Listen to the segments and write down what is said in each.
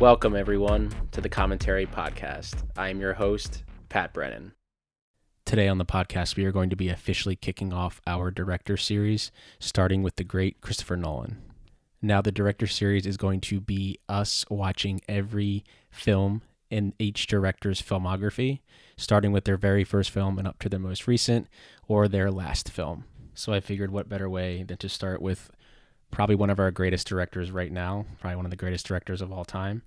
Welcome, everyone, to the Commentary Podcast. I am your host, Pat Brennan. Today on the podcast, we are going to be officially kicking off our director series, starting with the great Christopher Nolan. Now, the director series is going to be us watching every film in each director's filmography, starting with their very first film and up to their most recent or their last film. So I figured what better way than to start with probably one of our greatest directors right now, probably one of the greatest directors of all time.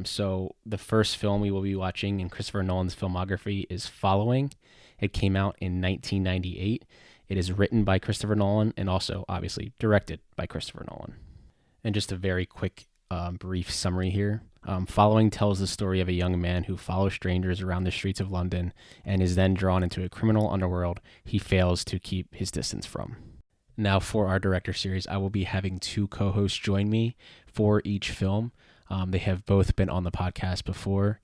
So the first film we will be watching in Christopher Nolan's filmography is Following. It came out in 1998. It is written by Christopher Nolan and also obviously directed by Christopher Nolan. And just a very quick, brief summary here. Following tells the story of a young man who follows strangers around the streets of London and is then drawn into a criminal underworld he fails to keep his distance from. Now, for our director series, I will be having two co-hosts join me for each film. They have both been on the podcast before.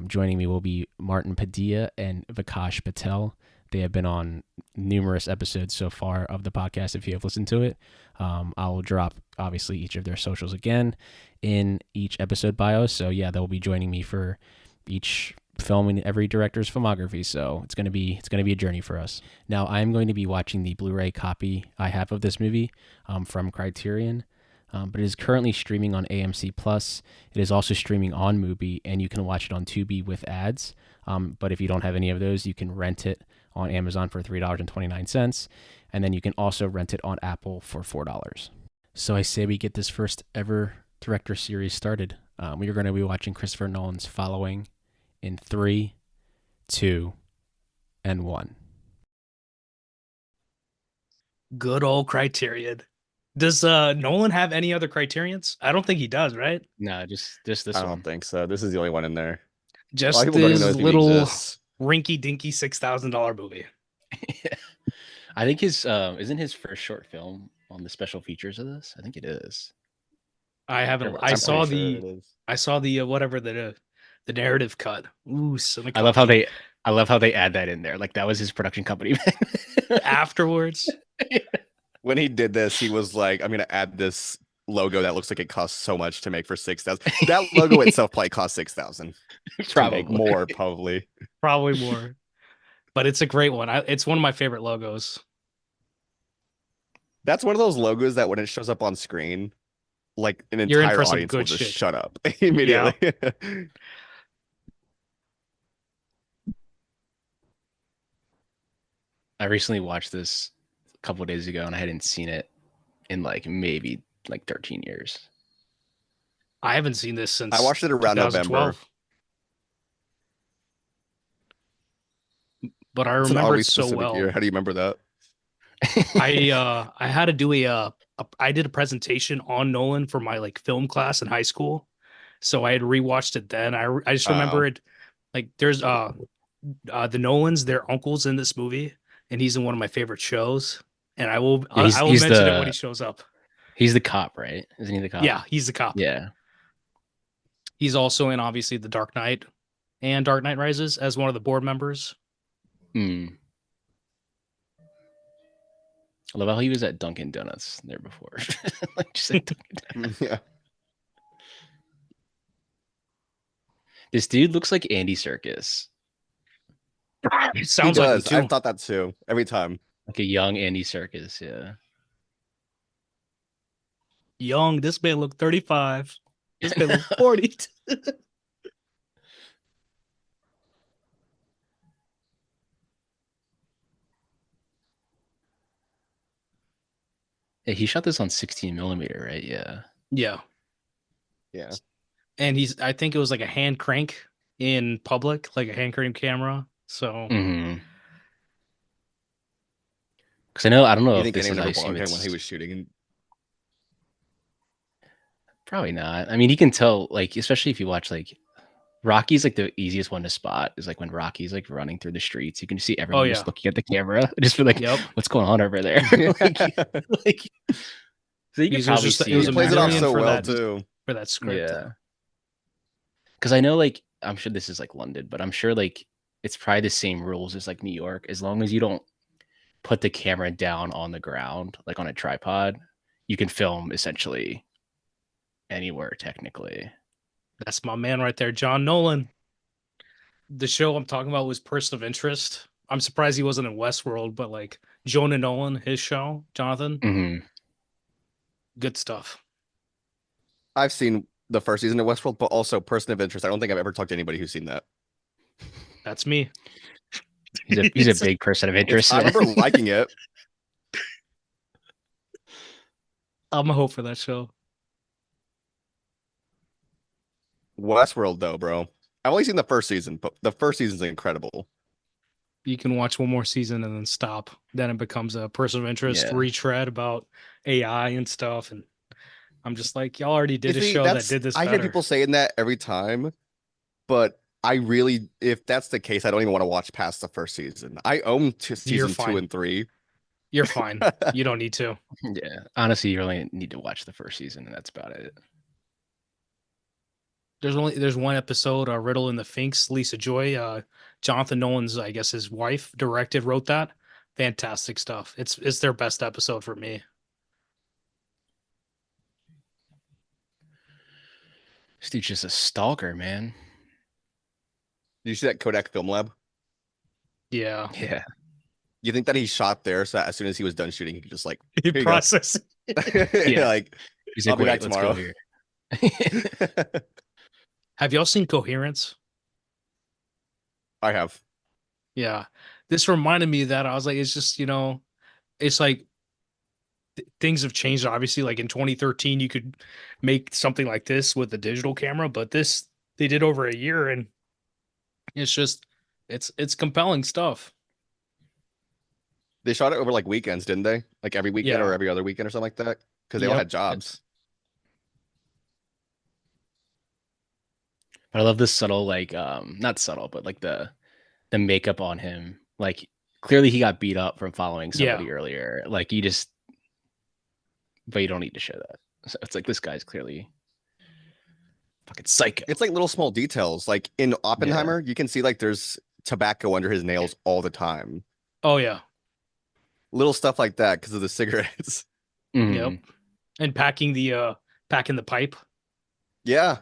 Joining me will be Martin Padilla and Vikash Patel. They have been on numerous episodes so far of the podcast if you have listened to it. I will drop, obviously, each of their socials again in each episode bio. So, yeah, they'll be joining me for each film in every director's filmography. So it's going to be a journey for us. Now, I'm going to be watching the Blu-ray copy I have of this movie from Criterion. But it is currently streaming on AMC Plus. It is also streaming on Mubi, and you can watch it on Tubi with ads. But if you don't have any of those, you can rent it on Amazon for $3.29, and then you can also rent it on Apple for $4. So I say we get this first ever director series started. We are going to be watching Christopher Nolan's Following in 3, 2, and 1. Good old Criterion. Does Nolan have any other Criterions? I don't think he does, right? No, just this one. I don't think so. This is the only one in there. Just people don't even know this this movie little exists. rinky-dinky $6,000 movie. I think his isn't his first short film on the special features of this. I think it is. I haven't. I'm saw pretty sure it is. I saw the whatever the narrative cut. Ooh, I love how they add that in there. Like that was his production company afterwards. When he did this, he was like, "I'm gonna add this logo that looks like it costs so much to make for $6,000." That logo itself probably cost $6,000. Probably more, probably. Probably more. But it's a great one. It's one of my favorite logos. That's one of those logos that when it shows up on screen, like an You're in entire for some audience will good just shit. shut up immediately. Yeah. I recently watched this a couple of days ago, and I hadn't seen it in maybe 13 years. I haven't seen this since I watched it around 2012. November. But I remember it so well. Year. How do you remember that? I had to do I did a presentation on Nolan for my film class in high school, so I had rewatched it then. I just remember it there's the Nolans, their uncles in this movie, and he's in one of my favorite shows. And I will mention it when he shows up. He's the cop, right? Isn't he the cop? Yeah, he's the cop. Yeah. He's also in obviously The Dark Knight and Dark Knight Rises as one of the board members. I love how he was at Dunkin' Donuts there before. Just like Dunkin' Donuts. Yeah. This dude looks like Andy Serkis. It sounds like him too. I thought that too. Every time. Like a young Andy Serkis, yeah. Young, this man look 35. This man look 40. Yeah, he shot this on 16 millimeter, right? Yeah. Yeah. Yeah. And I think it was like a hand crank in public, like a hand crank camera. So. Because I don't know you if think this is anyone ever blocked him when he was shooting. Probably not. I mean, you can tell, especially if you watch Rocky's the easiest one to spot is when Rocky's running through the streets. You can see everyone just looking at the camera, just for what's going on over there. So you can probably see. He plays it off so well too for that script. Yeah. Because I know, I'm sure this is London, but I'm sure it's probably the same rules as New York. As long as you don't put the camera down on the ground, on a tripod, you can film essentially anywhere technically. That's my man right there, John Nolan. The show I'm talking about was Person of Interest. I'm surprised he wasn't in Westworld, but like Jonah Nolan, his show, Jonathan, Mm-hmm. good stuff. I've seen the first season of Westworld, but also Person of Interest. I don't think I've ever talked to anybody who's seen that. That's me. He's a big person of interest. I remember liking it. I'm a hope for that show. Westworld, though, bro. I've only seen the first season, but the first season's incredible. You can watch one more season and then stop. Then it becomes a person of interest Yeah. retread about AI and stuff. And I'm just like, y'all already You did a see, show that did this I hear better. people saying that every time, but I really, if that's the case, I don't even want to watch past the first season. I own You're season 2 fine. and 3. You're fine. You don't need to. Yeah. Honestly, you only need to watch the first season, and that's about it. There's one episode, Riddle and the Finks, Lisa Joy, Jonathan Nolan's, I guess his wife directed, wrote that. Fantastic stuff. It's their best episode for me. This dude's just a stalker, man. Did you see that Kodak Film Lab? Yeah. Yeah. You think that he shot there so that as soon as he was done shooting, he could just like, He here you go. processed. Yeah. like, He's I'll like, be wait, back let's go tomorrow. here. Have y'all seen Coherence? I have. Yeah. This reminded me of that. I was like, it's just, it's like things have changed. Obviously, like in 2013, you could make something like this with a digital camera, but this they did over a year, and it's just it's compelling stuff. They shot it over like weekends, didn't they? Like every weekend or Yeah. every other weekend or something like that? Because they all Yep. had jobs. But I love this subtle, like, not subtle, but like the makeup on him. Like, clearly he got beat up from following somebody earlier. Like, but you don't need to show that. So it's like, this guy's clearly fucking psycho. It's like little small details. Like in Oppenheimer, you can see like there's tobacco under his nails all the time. Oh yeah. Little stuff like that because of the cigarettes. Mhm. Yep. And packing the pipe. Yeah.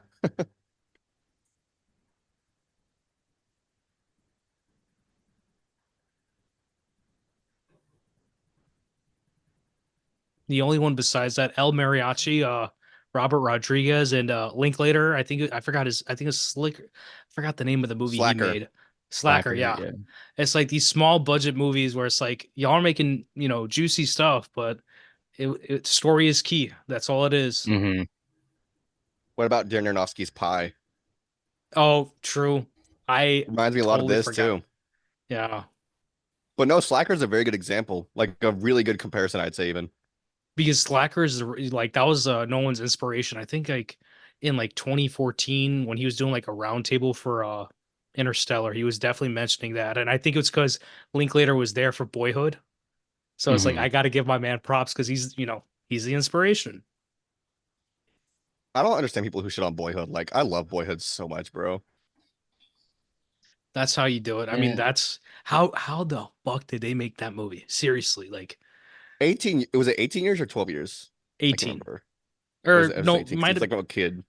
The only one besides that, El Mariachi, Robert Rodriguez, and Linklater. I think it's Slick. I forgot the name of the movie he Slacker. made. Slacker, yeah. It's like these small budget movies where it's like y'all are making juicy stuff, but story is key. That's all it is. Mhm. What about Darren Aronofsky's Pie? Oh, true. I Reminds me a lot of totally this forgot. too. Yeah, But no, Slacker's a very good example. Like a really good comparison, I'd say even. because Slacker is like that was Nolan's inspiration. I think like in like 2014 when he was doing like a roundtable for Interstellar, he was definitely mentioning that, and I think it's because Linklater was there for Boyhood, so it's like Mhm. I got to give my man props because he's the inspiration. I don't understand people who shit on Boyhood. Like I love Boyhood so much, bro. That's how you do it. I mean, Yeah. that's how the fuck did they make that movie? Seriously, like 18, was it 18 years or 12 years? I can't 18 remember. or It was no, 18 'cause might it's have like a kid.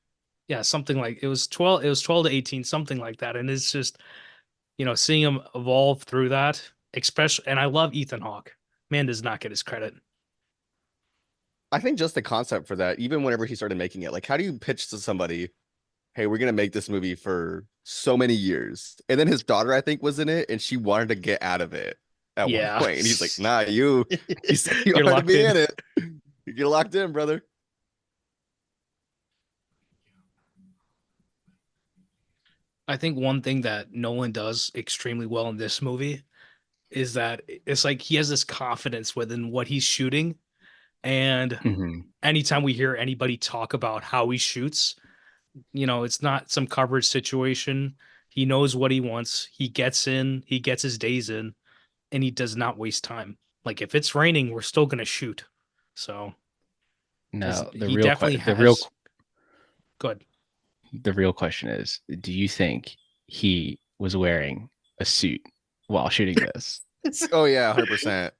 yeah, something like it was 12. It was 12 to 18, something like that, and it's just seeing him evolve through that, especially. And I love Ethan Hawke. Man does not get his credit. I think just the concept for that, even whenever he started making it, like how do you pitch to somebody, hey, we're gonna make this movie for so many years? And then his daughter, I think, was in it, and she wanted to get out of it at one Yeah. point. And he's like, nah, you said you You're wanted to locked be in. in it. You get locked in, brother. I think one thing that Nolan does extremely well in this movie is that it's like he has this confidence within what he's shooting. And Mhm. anytime we hear anybody talk about how he shoots, it's not some coverage situation. He knows what he wants. He gets in, he gets his days in, and he does not waste time. Like if it's raining, we're still gonna shoot. So No, he definitely has good. the real question is, do you think he was wearing a suit while shooting this? Oh yeah, 100%.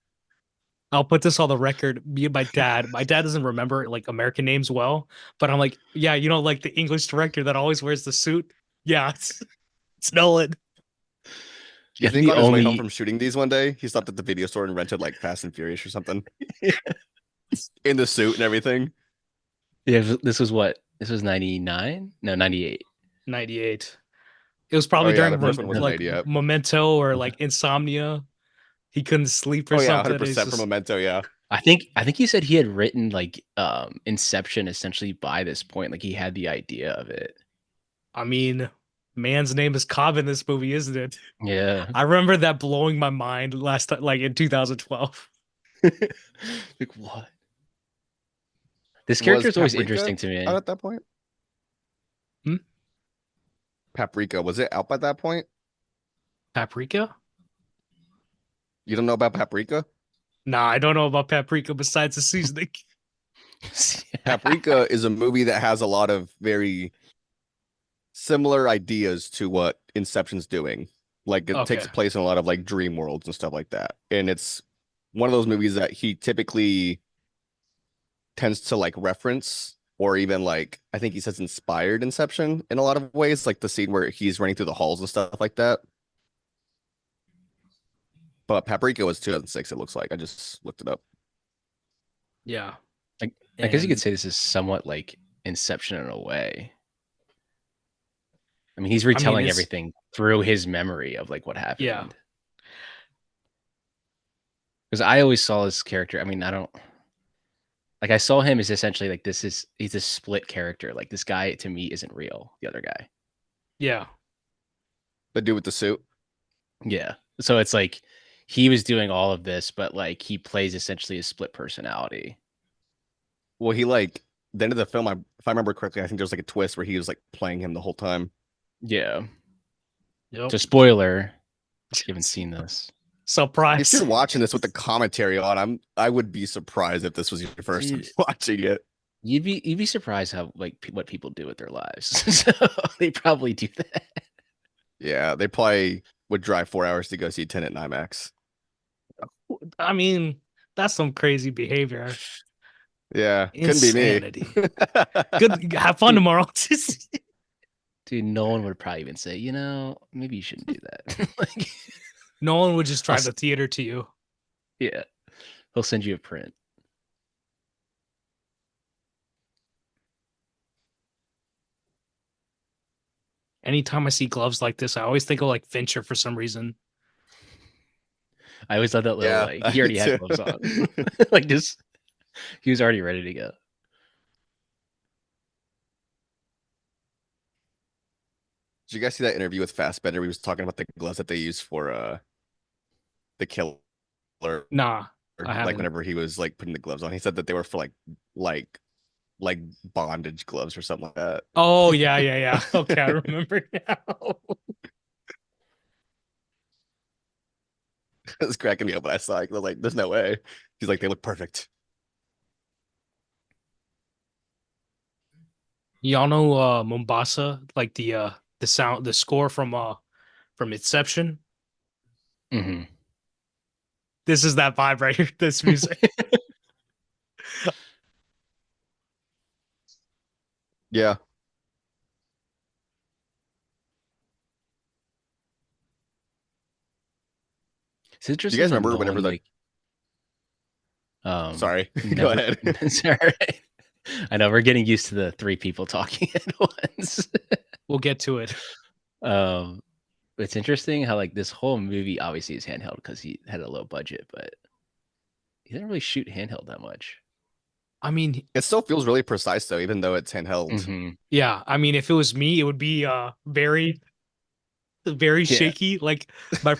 I'll put this on the record. Me and my dad doesn't remember like American names well, but I'm like, yeah, you know, like the English director that always wears the suit. Yeah, it's Nolan. Do you I think think the on his way home only from shooting these one day, he stopped at the video store and rented like Fast and Furious or something in the suit and everything? yeah, this was what? This was 99? No, 98. 98. It was Oh probably yeah, the during first one wasn't like 90 yet. Memento or like Insomnia. He couldn't sleep or Oh yeah, something. It's 100% for just, Memento. Yeah, I think he said he had written like Inception essentially by this point. Like he had the idea of it. I mean, man's name is Cobb in this movie, isn't it? Yeah. I remember that blowing my mind last time, like in 2012. Like what? This character was is always Paprika interesting to out me. at that point? Hmm? Paprika, was it out by that point? Paprika? You don't know about Paprika? Nah, I don't know about paprika besides the seasoning. Paprika is a movie that has a lot of very similar ideas to what Inception's doing. Like it Okay. takes place in a lot of like dream worlds and stuff like that. And it's one of those movies that he typically tends to like reference or even like I think he says inspired Inception in a lot of ways, like the scene where he's running through the halls and stuff like that. But Paprika was 2006, it looks like. I just looked it up. Yeah. I guess you could And say this is somewhat like Inception in a way. I mean, he's I mean, retelling it's, everything through his memory of like what yeah. happened. Because I always saw this character. I mean, I don't like I saw him as essentially like he's a split character. Like this guy to me isn't real. The other guy. Yeah. The dude with the suit. Yeah. So it's like he was doing all of this, but like he plays essentially a split personality. Well, he like the end of the film, if I remember correctly, I think there's like a twist where he was like playing him the whole time. Yeah. Yep. So spoiler, you haven't seen this. If Surprise. you're watching this with the commentary on, I would be surprised if this was your first time Dude, watching it. you'd be surprised how like what people do with their lives. So they probably do that. Yeah, they probably would drive 4 hours to go see Tenet in IMAX. I mean, that's some crazy behavior. Yeah, couldn't be me. Insanity. Good. Have fun Dude, tomorrow. dude, no one would probably even say, maybe you shouldn't do that. Like, No one would just I'll drive the theater to you. yeah, he'll send you a print. Anytime I see gloves like this, I always think of like Fincher for some reason. I always thought that little Yeah, like I he did already had too. gloves on, like just he was already ready to go. Did you guys see that interview with Fassbender? He was talking about the gloves that they use for the killer, Nah, I like haven't. whenever he was like putting the gloves on. He said that they were for like like bondage gloves or something like that. Oh yeah, yeah, yeah. Okay, I remember now. It was cracking me up when I saw it. I was like, there's no way. He's like, they look perfect. Y'all know Mombasa, like the score from Inception. Hmm. This is that vibe right here. This music. Yeah. It's Do you guys interesting that remember whenever Nolan the like sorry, go never. ahead. It's all right. I know we're getting used to the three people talking at once. We'll get to it. um, it's interesting how like this whole movie obviously is handheld because he had a low budget, but he didn't really shoot handheld that much. I mean, It still feels really precise though, even though it's handheld. Hmm. yeah. I mean, if it was me, it would be very Yeah. shaky. Like my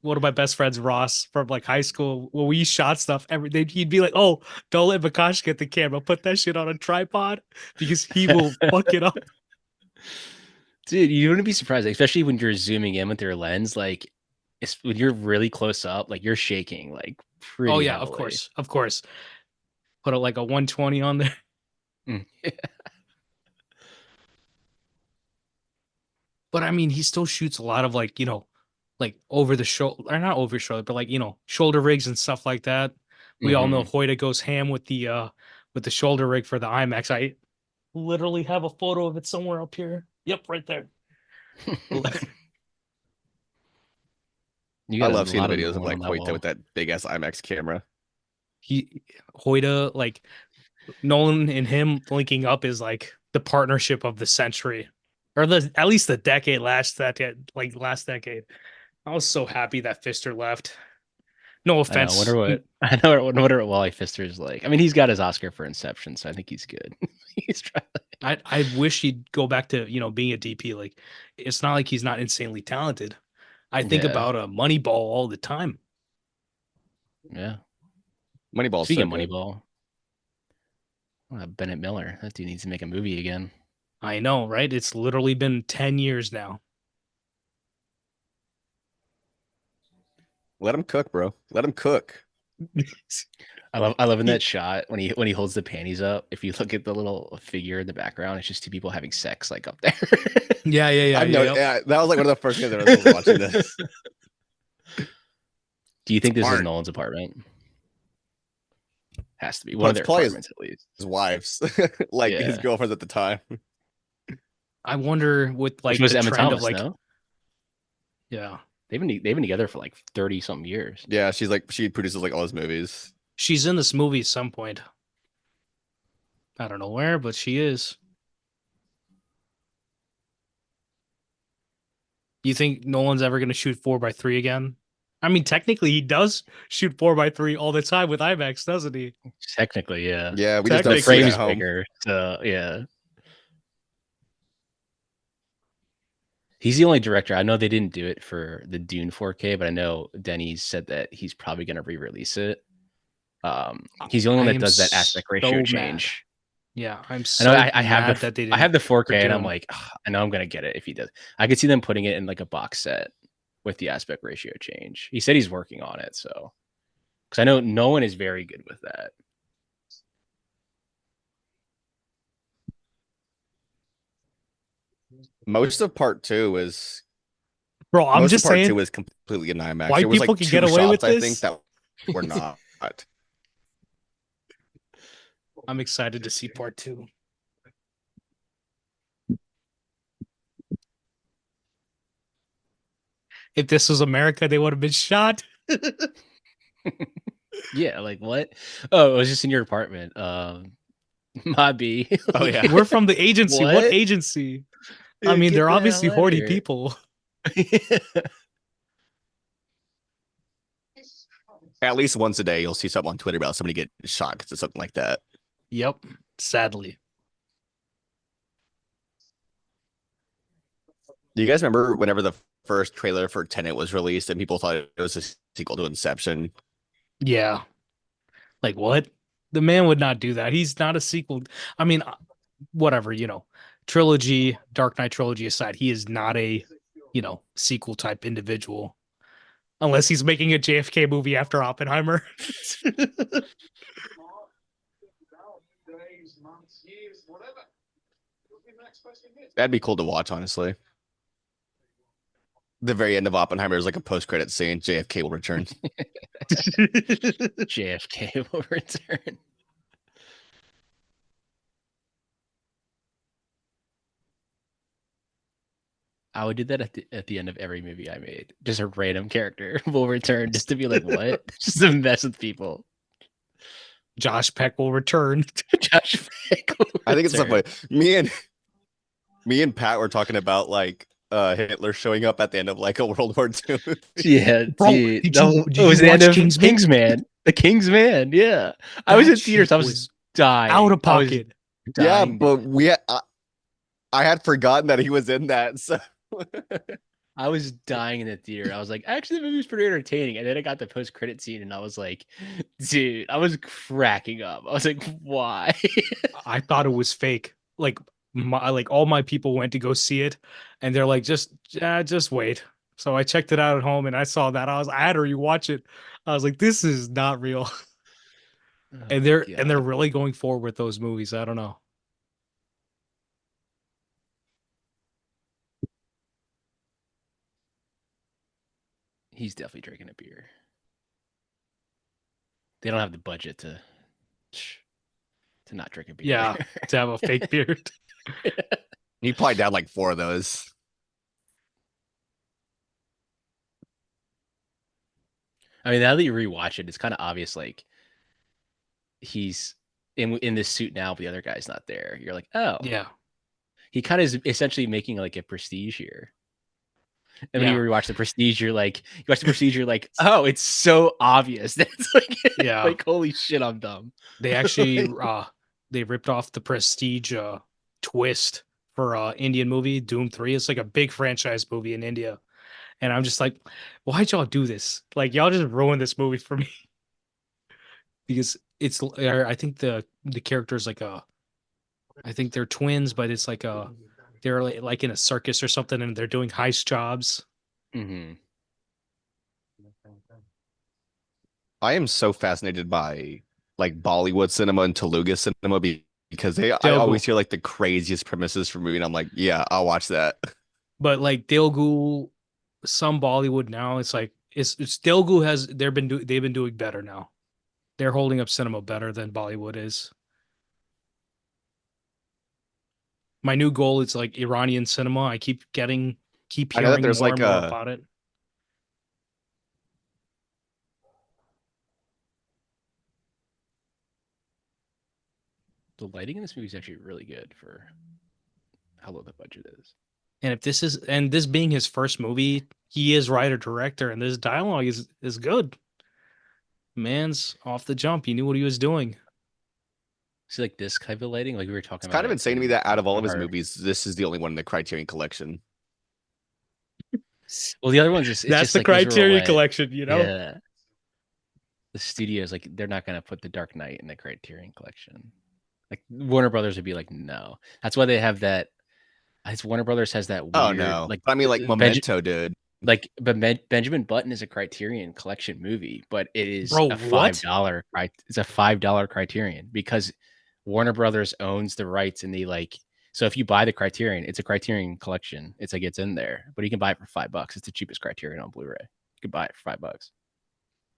one of my best friends, Ross, from like high school, when we shot stuff, he'd be like, "Oh, don't let Vikash get the camera. Put that shit on a tripod because he will fuck it up." Dude, you wouldn't be surprised, like, especially when you're zooming in with your lens. Like, when you're really close up, like you're shaking like Oh pretty yeah, of heavily. course, of course. Put like a 120 on there. Mm. But I mean, he still shoots a lot of like, like over the shoulder, or not over shoulder, but like, shoulder rigs and stuff like that. We all know Hoyta goes ham with the shoulder rig for the IMAX. I literally have a photo of it somewhere up here. Yep, right there. I love seeing the videos of like Hoyta with that big ass IMAX camera. Hoyta, like Nolan and him linking up is like the partnership of the century, or at least the decade. Last decade. I was so happy that Pfister left. No offense. I wonder what Wally Pfister's like. I mean, he's got his Oscar for Inception, so I think he's good. He's trying. I wish he'd go back to being a DP. Like, it's not like he's not insanely talented. I think about a Moneyball all the time. Yeah, Moneyball. Speaking of Moneyball, Bennett Miller, that dude needs to make a movie again. I know, right? It's literally been 10 years now. Let him cook, bro. Let him cook. I love in that shot when he holds the panties up. If you look at the little figure in the background, it's just two people having sex like up there. Yeah. That was like one of the first things I was watching this. Do you think this is Nolan's apartment? Has to be one of their apartments at least. His wife's, like his girlfriend's at the time. I wonder with like the Emma trend Thomas, of like, no? Yeah, they've been together for like 30 something years. Yeah, she produces like all his movies. She's in this movie at some point. I don't know where, but she is. You think Nolan's ever going to shoot 4x3 again? I mean, technically, he does shoot 4x3 all the time with IMAX, doesn't he? Technically, yeah. Yeah, we just don't the frame's bigger. So yeah. He's the only director. I know they didn't do it for the Dune 4K, but I know Denny said that he's probably going to re-release it. He's the only one that does that aspect ratio change. Yeah, I'm so I have mad that they didn't. I have the 4K, and I'm like, I know I'm going to get it if he does. I could see them putting it in like a box set with the aspect ratio change. He said he's working on it, so because I know Nolan is very good with that. Most of part 2 is, bro. I'm just saying, part 2 is completely in IMAX. White people can get away with this. I think that we're not. I'm excited to see part 2. If this was America, they would have been shot. Yeah, like what? Oh, it was just in your apartment. Mobby. Oh yeah, we're from the agency. What agency? I mean, they're obviously horny people. At least once a day, you'll see something on Twitter about somebody getting shot because of something like that. Yep, sadly. Do you guys remember whenever the first trailer for Tenet was released and people thought it was a sequel to Inception? Yeah. Like what? The man would not do that. He's not a sequel. I mean, whatever, trilogy, Dark Knight trilogy aside, he is not a, sequel type individual. Unless he's making a JFK movie after Oppenheimer. That'd be cool to watch, honestly. The very end of Oppenheimer is like a post-credit scene. JFK will return. JFK will return. I would do that at the end of every movie I made. Just a random character will return just to be like, what? Just to mess with people. Josh Peck will return. Josh Peck will I think it's so funny. Me and Pat were talking about like Hitler showing up at the end of like a World War II movie. Yeah, bro, dude. Did you it was the end of Kingsman? The Kingsman, yeah. I was in theaters. I was dying. Out of pocket. Yeah, but I had forgotten that he was in that. So I was dying in the theater. I was like, actually, the movie's pretty entertaining. And then I got the post-credit scene, and I was like, dude, I was cracking up. I was like, why? I thought it was fake. Like all my people went to go see it, and they're like, just wait. So I checked it out at home, and I saw that. I had to rewatch it. I was like, this is not real. And they're really going forward with those movies. I don't know. He's definitely drinking a beer. They don't have the budget to not drink a beer. Yeah, to have a fake beard. He probably down like 4 of those. I mean, now that you rewatch it, it's kind of obvious. Like he's in this suit now, but the other guy's not there. You're like, oh, Yeah. He kind of is essentially making like a Prestige here. And when Yeah. you rewatch the Prestige, you're like, oh, it's so obvious. That's like, Yeah. like holy shit, I'm dumb. They actually they ripped off the Prestige twist for Indian movie Doom 3. It's like a big franchise movie in India. And I'm just like, why'd y'all do this? Like y'all just ruined this movie for me. Because it's I think the character's like I think they're twins, but it's like they're like in a circus or something and they're doing heist jobs. Mm-hmm. I am so fascinated by like Bollywood cinema and Telugu cinema because I always hear like the craziest premises for movie, and I'm like, yeah, I'll watch that. But like Telugu, some Bollywood now, it's like it's Telugu they've been doing better now. They're holding up cinema better than Bollywood is. My new goal is like Iranian cinema. I keep hearing there's more like and more about it. The lighting in this movie is actually really good for how low the budget is. And if this being his first movie, he is writer director, and this dialogue is good. Man's off the jump. He knew what he was doing. See, like this type of lighting, like we were talking It's about. kind of insane to me that out of all of his our- movies, this is the only one in the Criterion Collection. Well, the other ones is That's just the like visual Criterion light. Collection, you know? Yeah. The studios, like, they're not gonna put The Dark Knight in the Criterion Collection. Like Warner Brothers would be like, no. That's why they have that. It's Warner Brothers has that weird. Oh no! Like, I mean, like Memento, dude. Like, but Benjamin Button is a Criterion Collection movie, but it is Bro, a $5. It's a $5 Criterion because Warner Brothers owns the rights, and they like. So if you buy the Criterion, it's a Criterion Collection. It's like it's in there, but you can buy it for $5. It's the cheapest Criterion on Blu-ray. You can buy it for $5.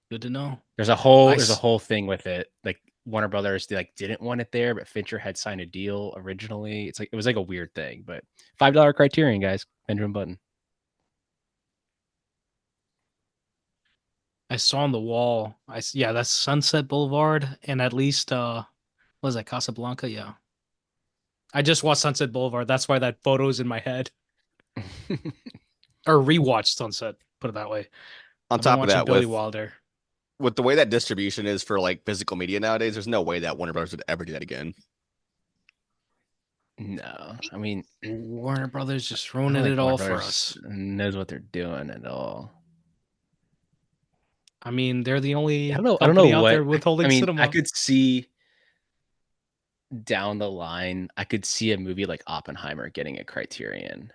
Good to know. There's a whole thing with it. Like Warner Brothers, they like didn't want it there, but Fincher had signed a deal originally. It's like it was like a weird thing, but $5 Criterion, guys. Benjamin Button. I saw on the wall. Yeah, that's Sunset Boulevard, and at least what was that, Casablanca? Yeah. I just watched Sunset Boulevard. That's why that photo's in my head. Or rewatched Sunset, put it that way. On top of that, Billy Wilder. With the way that distribution is for like physical media nowadays, there's no way that Warner Brothers would ever do that again. No, I mean Warner Brothers just ruining it all for us. Knows what they're doing at all. I mean, they're the only I don't know out what there withholding cinema. I could see down the line. I could see a movie like Oppenheimer getting a Criterion.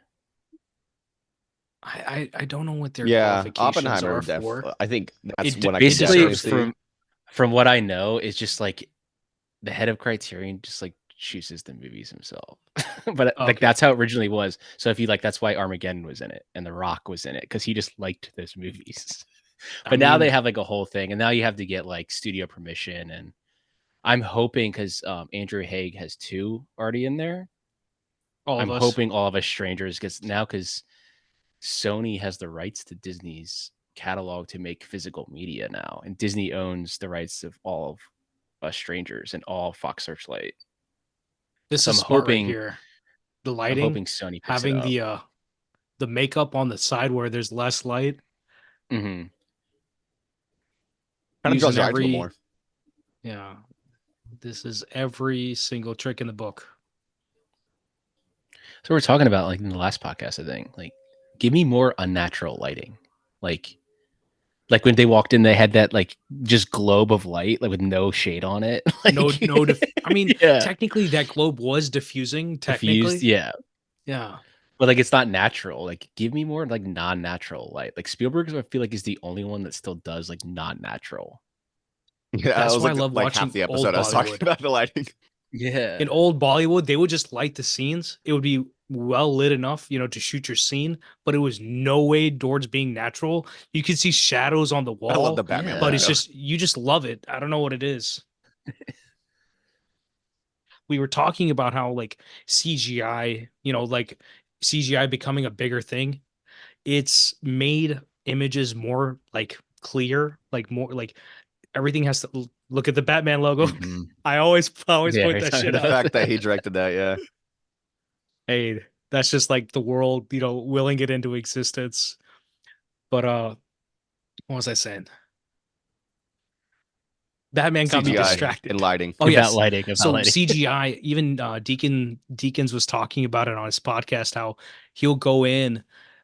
I don't know what their qualifications Oppenheimer are for. I think that's when basically I can from what I know, it's just like the head of Criterion just like chooses the movies himself. But like that's how it originally was. So if you like, that's why Armageddon was in it and The Rock was in it because he just liked those movies. But now they have like a whole thing, and now you have to get like studio permission. And I'm hoping because Andrew Haigh has 2 already in there. I'm hoping All of Us Strangers because Sony has the rights to Disney's catalog to make physical media now, and Disney owns the rights of All of Us Strangers and all Fox Searchlight. This is smart right here. The lighting, I'm hoping Sony having the makeup on the side where there's less light. Mm-hmm. Kind of draws your eye to it more. Yeah, this is every single trick in the book. So we're talking about like in the last podcast, I think, like give me more unnatural lighting, like when they walked in, they had that like just globe of light, like with no shade on it. Like, I mean, technically that globe was diffusing. Technically, yeah. But like it's not natural. Like give me more like non-natural light. Like Spielberg, I feel like is the only one that still does like non-natural. Yeah, that's why I love watching half the episode. I was talking about the lighting. Yeah, in old Bollywood, they would just light the scenes. It would be well lit enough, to shoot your scene, but it was no way towards being natural. You can see shadows on the I love the wall, Batman but look, it's Yeah. though. you just love it. I don't know what it is. We were talking about how like CGI, like CGI becoming a bigger thing. It's made images more like clear, like more like everything has to look at the Batman logo. Mhm. I always Yeah, point you're that talking shit The about out. fact that he directed that, yeah. Hey, that's just like the world, willing it into existence. But what was I saying? Batman got me CGI and distracted. lighting. Oh about yes. lighting, about So lighting. CGI, even Deacons was talking about it on his podcast, how he'll go in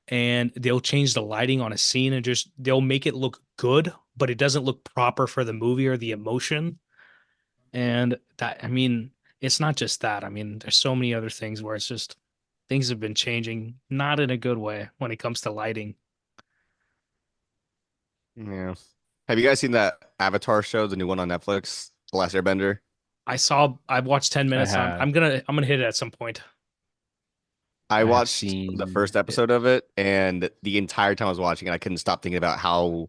and they'll change the lighting on a scene and just they'll make it look good, but it doesn't look proper for the movie or the emotion. And that, I mean, it's not just that. I mean, there's so many other things where it's just things have been changing, not in a good way when it comes to lighting. Yeah. Have you guys seen that Avatar show, the new one on Netflix, The Last Airbender? I've watched 10 I minutes. have. I'm gonna hit it at some point. I I have watched the seen first episode of it, and the entire time I was watching it, I couldn't stop thinking about how,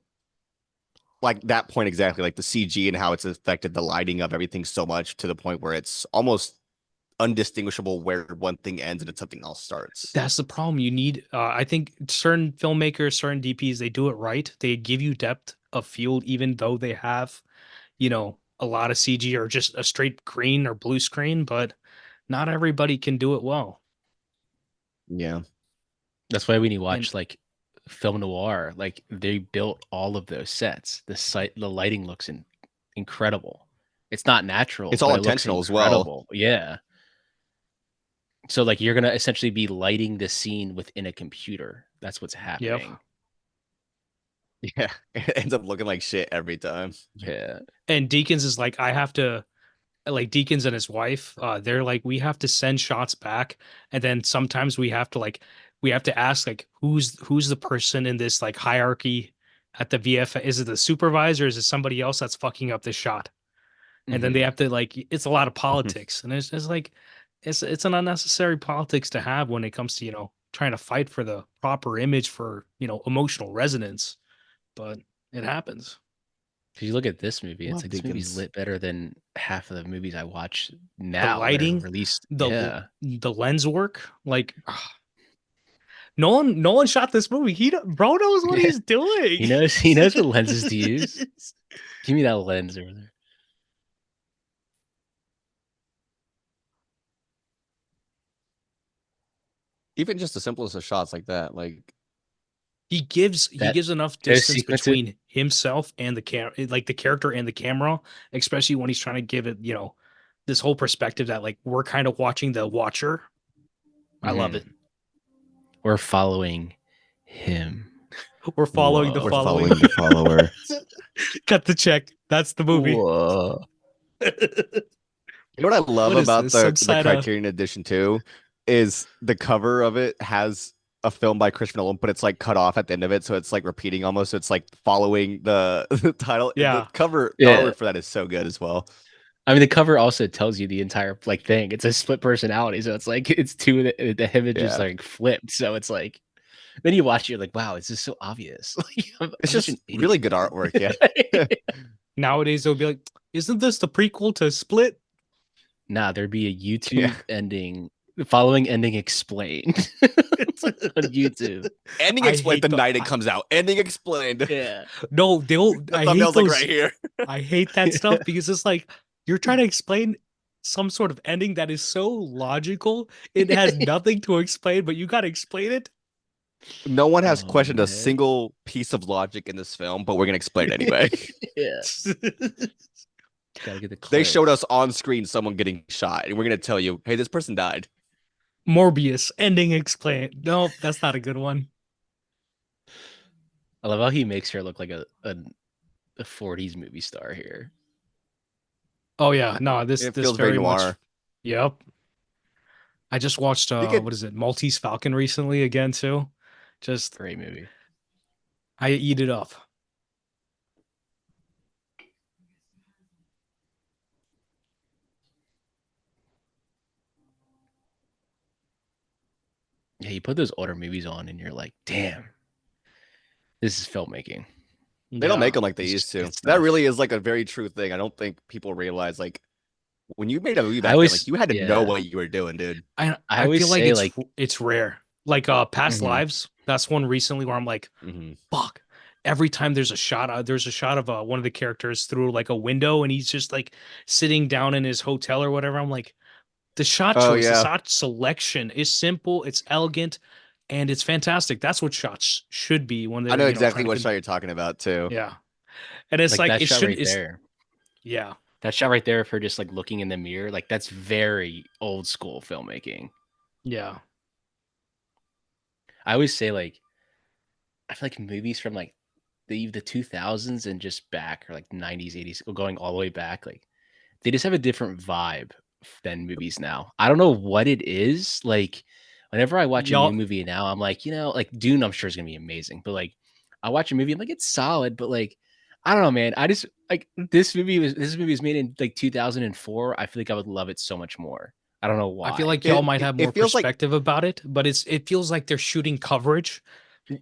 like that point exactly, like the CG and how it's affected the lighting of everything so much to the point where it's almost undistinguishable where one thing ends and something else starts. That's the problem. You need, I think certain filmmakers, certain DPs, they do it right. They give you depth of field, even though they have, a lot of CG or just a straight green or blue screen, but not everybody can do it well. Yeah. That's why when you And watch like film noir, like they built all of those sets. The lighting looks incredible. It's not natural, It's all but it looks intentional as well. incredible. Yeah. So like you're gonna essentially be lighting the scene within a computer. That's what's yep. happening. Yeah. It ends up looking like shit every time. Yeah. And Deacons is like, I have to, like Deacons and his wife, they're like, we have to send shots back. And then sometimes we have to ask like, who's the person in this like hierarchy at the VF? Is it the supervisor? Is it somebody else that's fucking up this shot? And then they Hmm. have to like it's a lot of politics and it's like it's an unnecessary politics to have when it comes to trying to fight for the proper image for emotional resonance, but it happens. If you look at this movie, it's Love like this movie's Dickens. lit better than half of the movies I watch The now that are lighting, released. the Yeah. the lens work, like no one shot this movie. Bro knows what he's doing. He knows what lenses to use. Give me that lens over there. Even just the simplest of shots like that, like He That gives enough those distance sequences. between himself and like the character and the camera, especially when he's trying to give it, this whole perspective that like we're kind of watching the watcher. I love Mhm. it. We're following him. We're following the we're Whoa. following. following the follower. Cut the check. That's the movie. Whoa. You know what I love What is about this? Some the side of Criterion Edition too is the cover of it has a film by Christopher Nolan, but it's like cut off at the end of it, so it's like repeating almost. So it's like following the title. The yeah. cover, the Yeah. artwork for that is so good as well. I mean, the cover also tells you the entire like thing. It's a split personality, so it's like it's two. The image is Yeah, like flipped, so it's like then you watch it, you're like, wow, it's just so obvious. Like it's I'm such an just really idiot. good artwork. Yeah, Nowadays they'll be like, isn't this the prequel to Split? Nah, there'd be a yeah. YouTube ending, the following ending explained on YouTube. Ending I explained hate the night it comes out. Ending explained. Yeah. no, The I hate thumbnail's like those. right here. I hate that stuff because it's like you're trying to explain some sort of ending that is so logical. It has nothing to explain, but you got to explain it. No one has Oh questioned a man. single piece of logic in this film, but we're gonna explain it anyway. Yeah. Gotta get the They showed clicks. us on screen someone getting shot, and we're gonna tell you, hey, this person died. Morbius ending explained. No, that's not a good one. I love how he makes her look like a 40s movie star here. Oh yeah, no, this It this feels very very much. noir. Yep. I just watched You could what is it, Maltese Falcon recently again too. Just Great movie. I eat it up. Yeah, you put those older movies on, and you're like, damn, this is filmmaking. They don't make Yeah. them like they It's used just to. good That stuff. really is like a very true thing. I don't think people realize like when you made a movie I back then, like always, you had to know yeah, what you were doing, dude. I I always feel like say like, it's rare. Like Past mhm, Lives, that's one recently where I'm like, Hmm. fuck. Every time there's a shot of one of the characters through like a window and he's just like sitting down in his hotel or whatever. I'm like, the shot Oh choice, the yeah, shot selection is simple, it's elegant, and it's fantastic. That's what shots should be when I they're, know trying exactly to what shot you're talking about too. yeah. And it's like like that it shot should right it's there. yeah. That shot right there for just like looking in the mirror, like that's very old school filmmaking. Yeah. I always say like, I feel like movies from like the 2000s and just back, or like 90s, 80s, going all the way back, like they just have a different vibe than movies now. I don't know what it is. Like whenever I watch a new Y'all movie now, I'm like, like Dune, I'm sure is gonna be amazing. But like I watch a movie, I'm like, it's solid, but like I don't know, man. I just like this movie was made in like 2004. I feel like I would love it so much more. I don't know I feel why. like y'all might It have it more feels like perspective about it, but it feels like they're shooting coverage.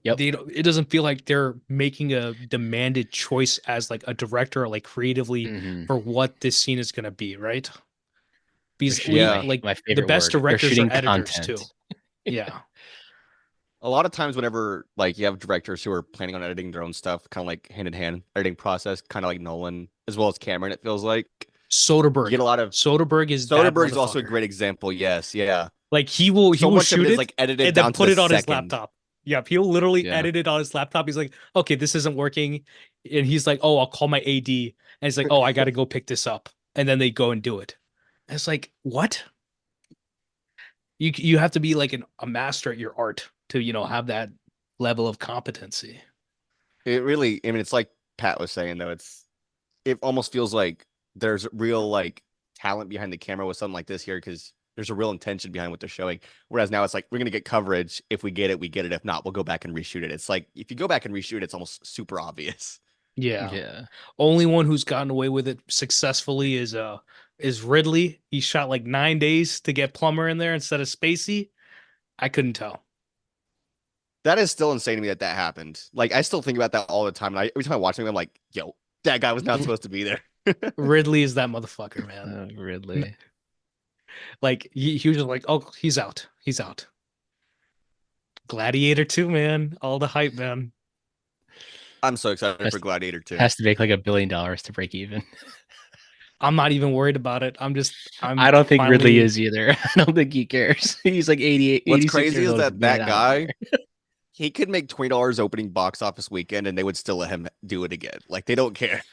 Yep. It doesn't feel like they're making a demanded choice as like a director, like creatively Hmm. for what this scene is going to be, right? They're Because shooting we yeah. like my the favorite best word. They're directors are shooting editors content. too. Yeah. A lot of times whenever like you have directors who are planning on editing their own stuff, kind of like hand in hand editing process, kind of like Nolan as well as Cameron, it feels like you Soderbergh. get a lot of Soderbergh is that Soderbergh's also a motherfucker. great example. Yes, yeah. Like he So will much of it shoot is it like edited and then down to put the it on his second. laptop. Yeah, he'll literally Yeah. edit it on his laptop. He's like, okay, this isn't working. And he's like, oh, I'll call my AD. And he's like, oh, I got to go pick this up. And then they go and do it. And it's like, what? You have to be like a master at your art to, have that level of competency. It really, I mean, it's like Pat was saying though, it almost feels like there's real like talent behind the camera with something like this here because there's a real intention behind what they're showing. Whereas now it's like we're gonna get coverage. If we get it, we get it. If not, we'll go back and reshoot it. It's like if you go back and reshoot it, it's almost super obvious. Yeah. Yeah. Only one who's gotten away with it successfully is Ridley. He shot like 9 days to get Plummer in there instead of Spacey. I couldn't tell. That is still insane to me that that happened. Like I still think about that all the time. And every time I watch him, I'm like, yo, that guy was not supposed to be there. Ridley is that motherfucker, man. Ridley. Like he was just like, oh, he's out. He's out. Gladiator 2, man. All the hype, man. I'm so excited Has, for Gladiator 2. has to make like $1 billion to break even. I'm not even worried about it. I I'm don't think Ridley finally is either. I don't think he cares. He's like 88, What's 86 crazy years is old. that Get that out of guy, here. he could make $20 opening box office weekend and they would still let him do it again. Like they don't care.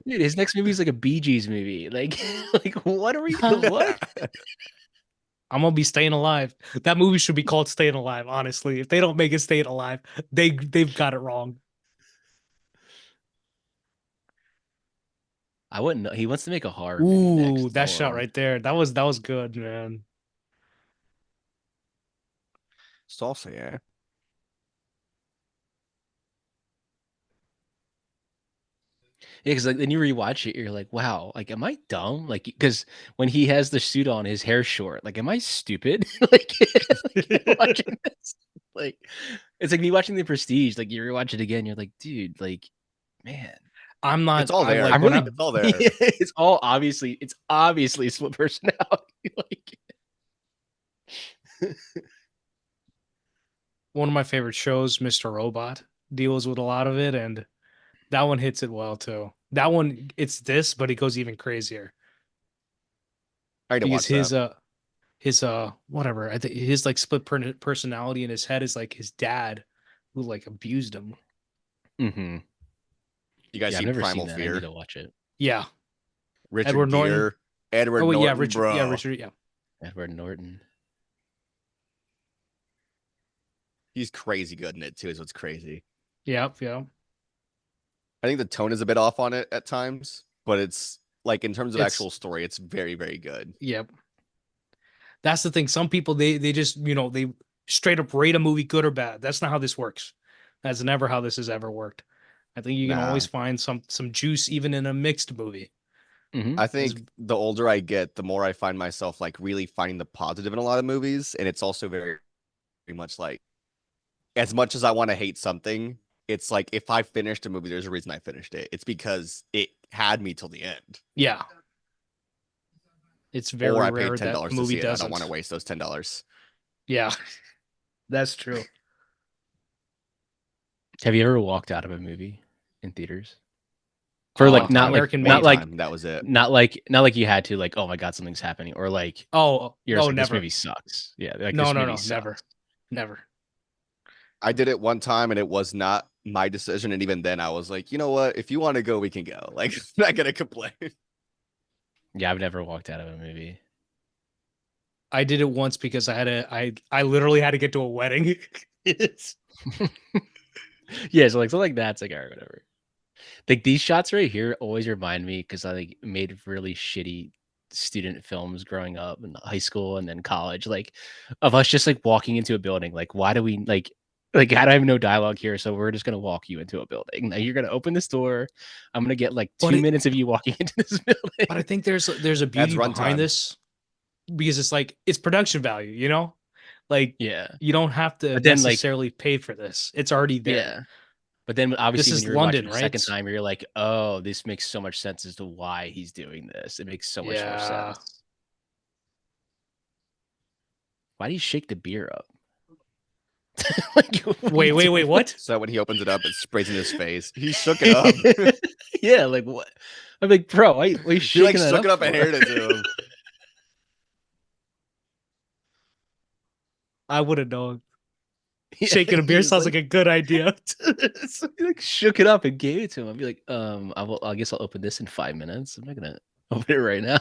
Dude, his next movie is like a Bee Gees movie. Like, like what are we doing? What? I'm gonna be staying alive. That movie should be called Staying Alive, honestly. If they don't make it Staying Alive, they've got it wrong. I wouldn't know. He wants to make a horror movie Ooh, next. That's that all I shot know. right there. That was good, man. Salsa, yeah. Yeah, because like then you rewatch it, you're like, wow, like am I dumb? Like because when he has the suit on, his hair's short. Like, am I stupid? Like, like watching this, like it's like me watching The Prestige. Like you rewatch it again, you're like, dude, like, man, I'm not. It's all I'm there. like I'm when really. I It's all there. It's all obviously split personality. Like, one of my favorite shows, Mr. Robot, deals with a lot of it, and that one hits it well too. That one, it's this, but it goes even crazier I need to because watch that. his whatever, I think his like split personality in his head is like his dad who like abused him. mm-hmm. You guys Yeah, I've seen never seen Primal that. I need Fear? to watch it. Yeah, Richard Edward Norton. Gere, Edward Oh wait, yeah, Norton, Richard. Yeah, bro. Richard. Yeah, Edward Norton. He's crazy good in it too, is what's crazy. yeah, yeah. I think the tone is a bit off on it at times, but it's like in terms of It's actual story, it's very, very good. yep. That's the thing. Some people they just they straight up rate a movie good or bad. That's not how this works. That's never how this has ever worked. I think you can always Nah. find some juice even in a mixed movie. Mm-hmm. I As think the older I get, the more I find myself like really finding the positive in a lot of movies. And it's also very much like, as much as I want to hate something, it's like if I finished a movie, there's a reason I finished it. It's because it had me till the end. Yeah. It's Or very I paid rare that a $10 to movie see it. I don't want to doesn't. waste those $10. Yeah, that's true. Have you ever walked out of a movie in theaters? For like One not time. like American not Made. like Time. That was it. not like you had to like, oh my god, something's happening, or like Oh, you're no, just like, this never. movie sucks. Yeah, like No, this no, movie no, sucks. never. Never. I did it one time and it was not my decision. And even then I was like, you know what? If you want to go, we can go. Like, I'm not gonna complain. Yeah, I've never walked out of a movie. I did it once because I literally had to get to a wedding. It's Yeah, so like that's like all right, whatever. Like these shots right here always remind me because I like made really shitty student films growing up in high school and then college, like of us just like walking into a building. Like, why do we like I don't have no dialogue here, so we're just gonna walk you into a building. Now you're gonna open this door. I'm gonna get like But 2 minutes of you walking into this building. but I think there's a beauty runtime. behind this because it's like it's production value, you know? Like Yeah. you don't have to But then, like- necessarily pay for this. It's already there. Yeah. But then obviously This when is you're London, watching the right? second time, you're like, oh, this makes so much sense as to why he's doing this. It makes so much more Yeah. sense. Why do you shake the beer up? Like, what are Wait, you wait, doing? wait, what? So when he opens it up, it sprays in his face. He shook it up. Yeah, like what? I'm like, bro, why are you He like shaking that shook up it up and for? handed it to him. I would have known. Yeah, Shaking a he beer was sounds like a good idea. he like shook it up and gave it to him. I'd be like, I guess I'll open this in 5 minutes. I'm not gonna open it right now.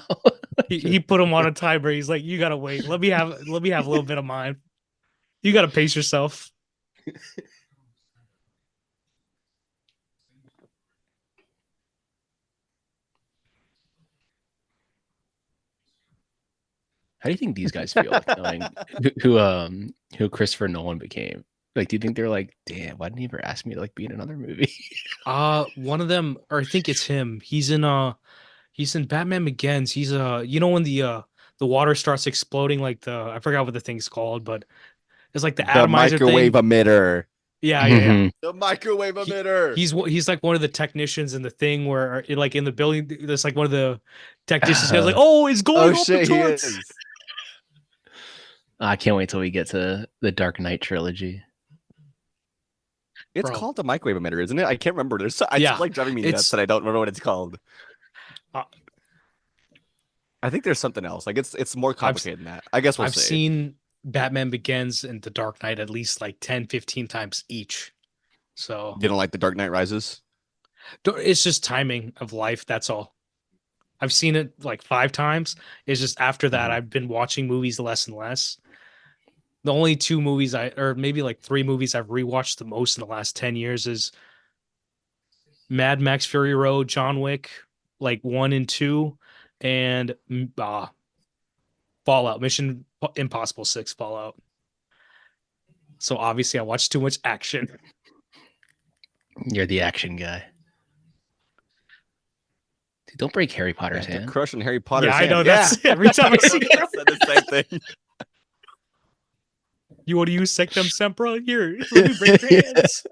He put him on a timer. He's like, you gotta wait. Let me have a little bit of mine. You gotta pace yourself. How do you think these guys feel like knowing who Christopher Nolan became? Like, do you think they're like, damn, why didn't he ever ask me to like be in another movie? One of them, or I think it's him. He's in Batman Begins. He's you know when the water starts exploding, like I forgot what the thing's called, but it's like the The atomizer microwave thing. emitter. Yeah, yeah, yeah. Mhm. The microwave emitter. He's like one of the technicians in the thing where like in the building, there's like one of the technicians goes like, oh, it's going Oh off shit, the he charts. is. I can't wait till we get to the Dark Knight trilogy. It's Bro. called the microwave emitter, isn't it? I can't remember. It's Yeah, like driving me it's- nuts that I don't remember what it's called. Uh, I think there's something else. Like it's more complicated than that. I guess we'll I've see. seen Batman Begins and The Dark Knight at least like 10, 15 times each. So You don't like the Dark Knight Rises? it's just timing of life. That's all. I've seen it like 5 times. It's just after that, Mhm. I've been watching movies less and less. The only 2 movies or maybe like 3 movies I've rewatched the most in the last 10 years is Mad Max Fury Road, John Wick, like 1 and 2, and Fallout, Mission Impossible 6 Fallout. So obviously I watched too much action. You're the action guy. Dude, don't break Harry Potter's They're hand. crushing Harry Potter's Yeah, I hand. know. That's every time I see it. I said the same thing. You want to use Sectum Sempra? Here, let me break your hands.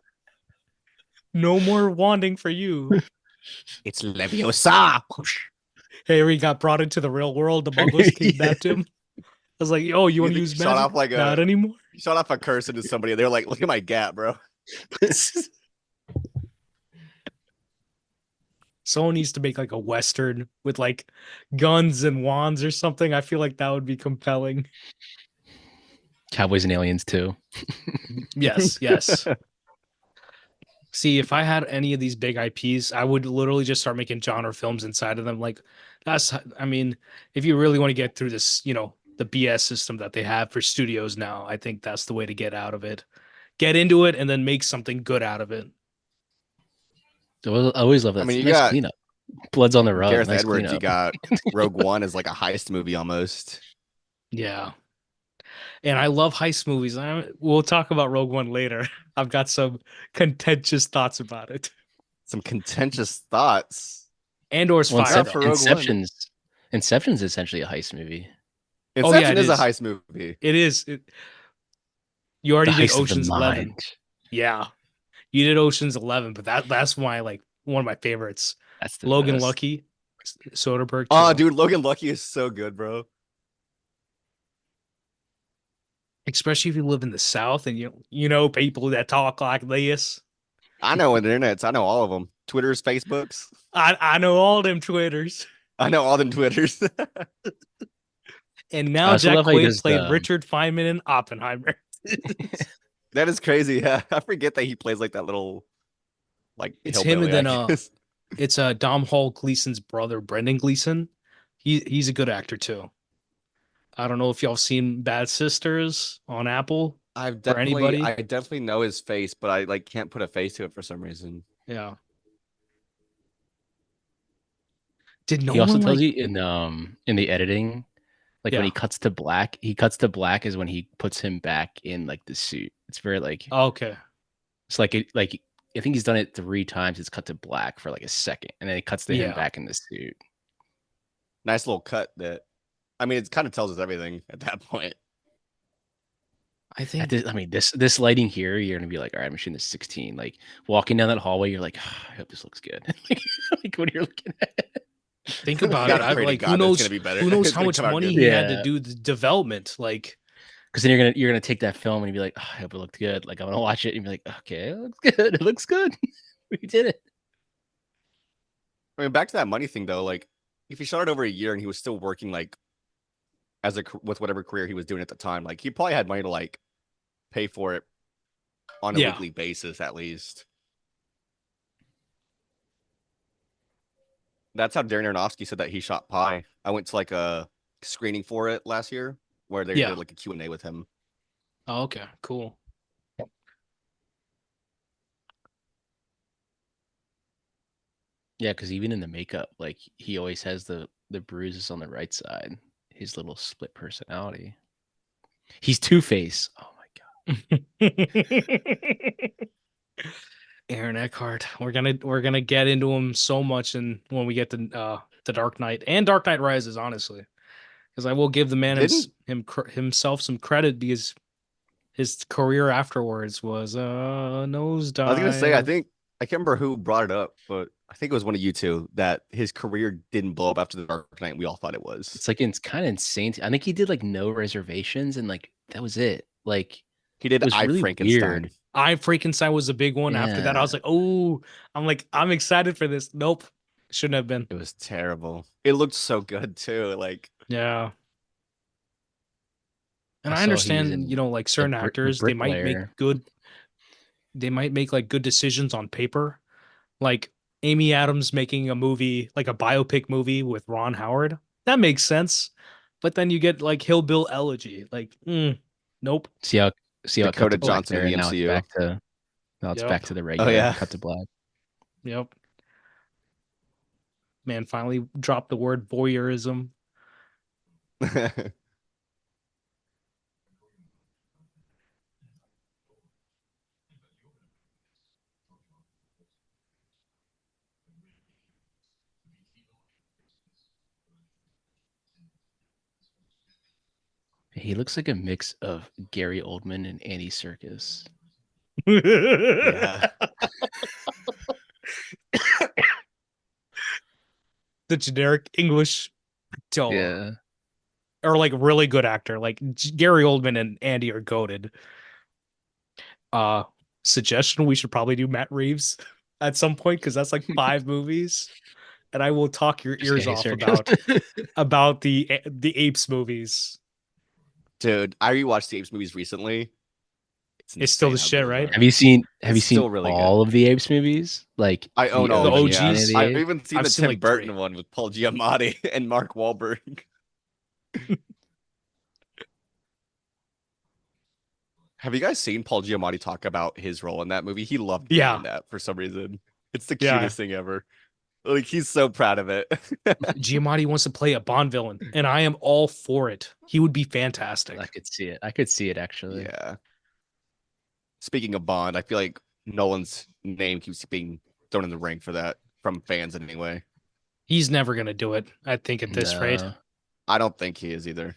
No more wanding for you. It's Leviosa. Harry got brought into the real world. The Mongols kidnapped Yeah. him. I was like, "Oh, you want to think use he shot magic? off like Not a- anymore." He shot off a curse into somebody. They were like, "Look at my gap, bro." Someone needs to make like a western with like guns and wands or something. I feel like that would be compelling. Cowboys and Aliens too. Yes, yes. See, if I had any of these big IPs, I would literally just start making genre films inside of them. Like I mean, if you really want to get through this, the BS system that they have for studios now, I think that's the way to get out of it. Get into it and then make something good out of it. I always love that. I mean, you Nice got cleanup. Blood's on the rug. Gareth Nice Edwards. You cleanup. got Rogue One is like a heist movie almost. Yeah. And I love heist movies. We'll talk about Rogue One later. I've got some contentious thoughts about it. Some contentious thoughts. Andor's Well, fire. Incep- though. for Rogue One. Inception's essentially a heist movie. Oh, yeah, Inception it is a is. heist movie. It is. You already did Heist of the Ocean's 11. Mind. Yeah. You did Ocean's 11, but that's my like one of my favorites. That's the Logan best. Lucky, Soderbergh Oh, too. dude, Logan Lucky is so good, bro. Especially if you live in the South and you know people that talk like this. I know internets. I know all of them. Twitters, Facebooks. I know all them Twitters. I know all them Twitters. And I now also Jack love how he Quaid does played the Richard Feynman in Oppenheimer. That is crazy. Yeah, I forget that he plays like that little like It's him, and hillbilly, I then guess. it's Dom Hall Gleason's brother, Brendan Gleeson. He's a good actor too. I don't know if y'all seen Bad Sisters on Apple for I anybody. definitely know his face, but I like can't put a face to it for some reason. Yeah. Did he also Nolan tells like? you in the editing, like when Yeah. he cuts to black is when he puts him back in like the suit. It's very like Okay. it's like it like I think he's done it 3 times. It's cut to black for like a second, and then it cuts to him Yeah. back in the suit. Nice little cut that I mean it kind of tells us everything at that point. I think I mean, this lighting here, you're gonna be like, all right, I'm shooting this 16. Like walking down that hallway, you're like, I hope this looks good. Like when you're looking at it. think You about it. gotta I pray to like God that it's gonna be better. who knows It's how gonna much come out money good. he had to Yeah. do the development. Like Because then you're gonna take that film and be like, I hope it looked good. Like I'm gonna watch it and be like, okay, it looks good. It looks good. We did it. I mean, back to that money thing though, like if he shot it over a year and he was still working like with whatever career he was doing at the time, like he probably had money to like pay for it on a Yeah. weekly basis at least. That's how Darren Aronofsky said that he shot Pi. I went to like a screening for it last year where they Yeah. did like a Q&A with him. Oh, okay, cool. Yeah, because even in the makeup, like he always has the bruises on the right side. His little split personality. He's Two-Face. Oh my god. Aaron Eckhart. We're gonna get into him so much, and when we get to the Dark Knight and Dark Knight Rises, honestly, because I will give the man Didn't himself some credit because his career afterwards was nosedive. I was gonna say I can't remember who brought it up, but I think it was one of you two that his career didn't blow up after the Dark Knight. We all thought it was. It's like it's kind of insane. I think he did like no reservations and like that was it. Like He did it was I really Frankenstein. weird. I Frankenstein was a big one. After that, I was Yeah. like, oh, I'm excited for this. Nope, shouldn't have been. It was terrible. It looked so good too. Like Yeah. And I saw he was understand, in like certain the actors, Bricklayer. they might make like good decisions on paper. Like Amy Adams making a movie, like a biopic movie with Ron Howard. That makes sense. But then you get like Hillbill Elegy. Like, nope. See how it cut Dakota to black Johnson in there, the and now it's MCU. Yep. back to the Oh regular yeah. cut to black. Yep. Man, finally dropped the word voyeurism. He looks like a mix of Gary Oldman and Andy Serkis. Yeah. The generic English Yeah. or like really good actor. Like Gary Oldman and Andy are goated. Suggestion, we should probably do Matt Reeves at some point because that's like 5 movies, and I will talk your Just ears Andy off Serkis. about the Apes movies. Dude, I rewatched the Apes movies recently. It's still the insane how shit, good right? they are. Have you seen It's still really all good. of the Apes movies? Like I own all The of them. OGs? Yeah. Planet of the I've Apes? even seen I've the seen, Tim like, Burton 3. one with Paul Giamatti and Mark Wahlberg. Have you guys seen Paul Giamatti talk about his role in that movie? He loved being Yeah. in that for some reason. It's the Yeah. cutest thing ever. Like he's so proud of it. Giamatti wants to play a Bond villain, and I am all for it. He would be fantastic. I could see it. I could see it actually. Yeah. Speaking of Bond, I feel like Nolan's name keeps being thrown in the ring for that from fans anyway. He's never gonna do it, I think, at this rate. No. I don't think he is either.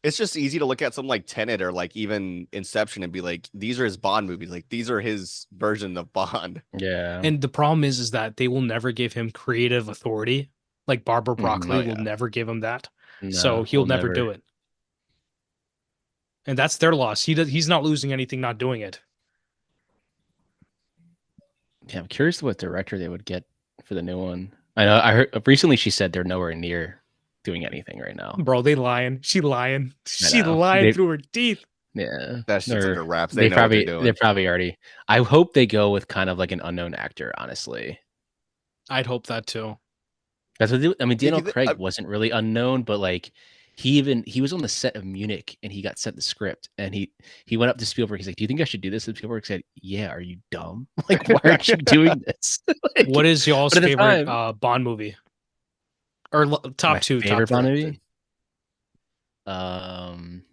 It's just easy to look at something like Tenet or like even Inception and be like, these are his Bond movies. Like these are his version of Bond. Yeah. And the problem is that they will never give him creative authority. Like Barbara Broccoli Oh, will yeah. never give him that. So No, he'll we'll never do it. And that's their loss. He's not losing anything not doing it. Yeah, I'm curious what director they would get for the new one. I know I heard recently she said they're nowhere near doing anything right now. Bro, they lying. She lying. She know. lying through her teeth. Yeah. That shit's They're- under wraps. They They know what they're probably doing. they're probably already. I hope they go with kind of like an unknown actor, honestly. I'd hope that too. That's what I mean. Daniel you thi- Craig I- wasn't really unknown, but like he was on the set of Munich and he got sent the script and he went up to Spielberg. He's like, "Do you think I should do this?" And Spielberg said, "Yeah, are you dumb? Like, why aren't you doing this?" Like, What is y'all's but at the favorite time- Bond movie? Or top my two, favorite top Bond three. movie? Um,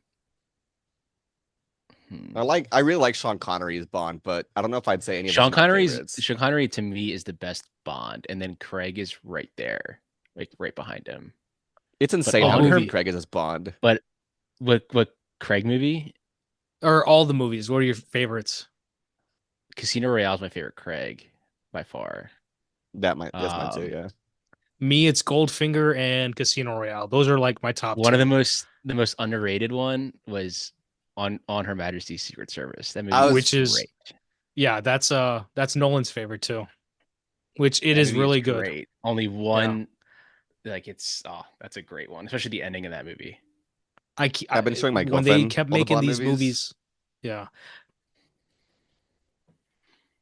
I really like Sean Connery as Bond, but I don't know if I'd say any of Sean his my Connery's favorites. Sean Connery to me is the best Bond, and then Craig is right there, like right behind him. It's insane all how movie- good Craig is as Bond. But what Craig movie? Or all the movies. What are your favorites? Casino Royale is my favorite Craig by far. That's mine too. Um, Yeah. Me, it's Goldfinger and Casino Royale. Those are like my top One two. of the most underrated one was on Her Majesty's Secret Service. That movie, I was- Which is- great. Yeah, that's Nolan's favorite too. Which it That is movie really good. Great. Only one, like that's a great one, especially the ending of that movie. I've been showing my when they girlfriend kept all the making Bond these movies. movies. Yeah.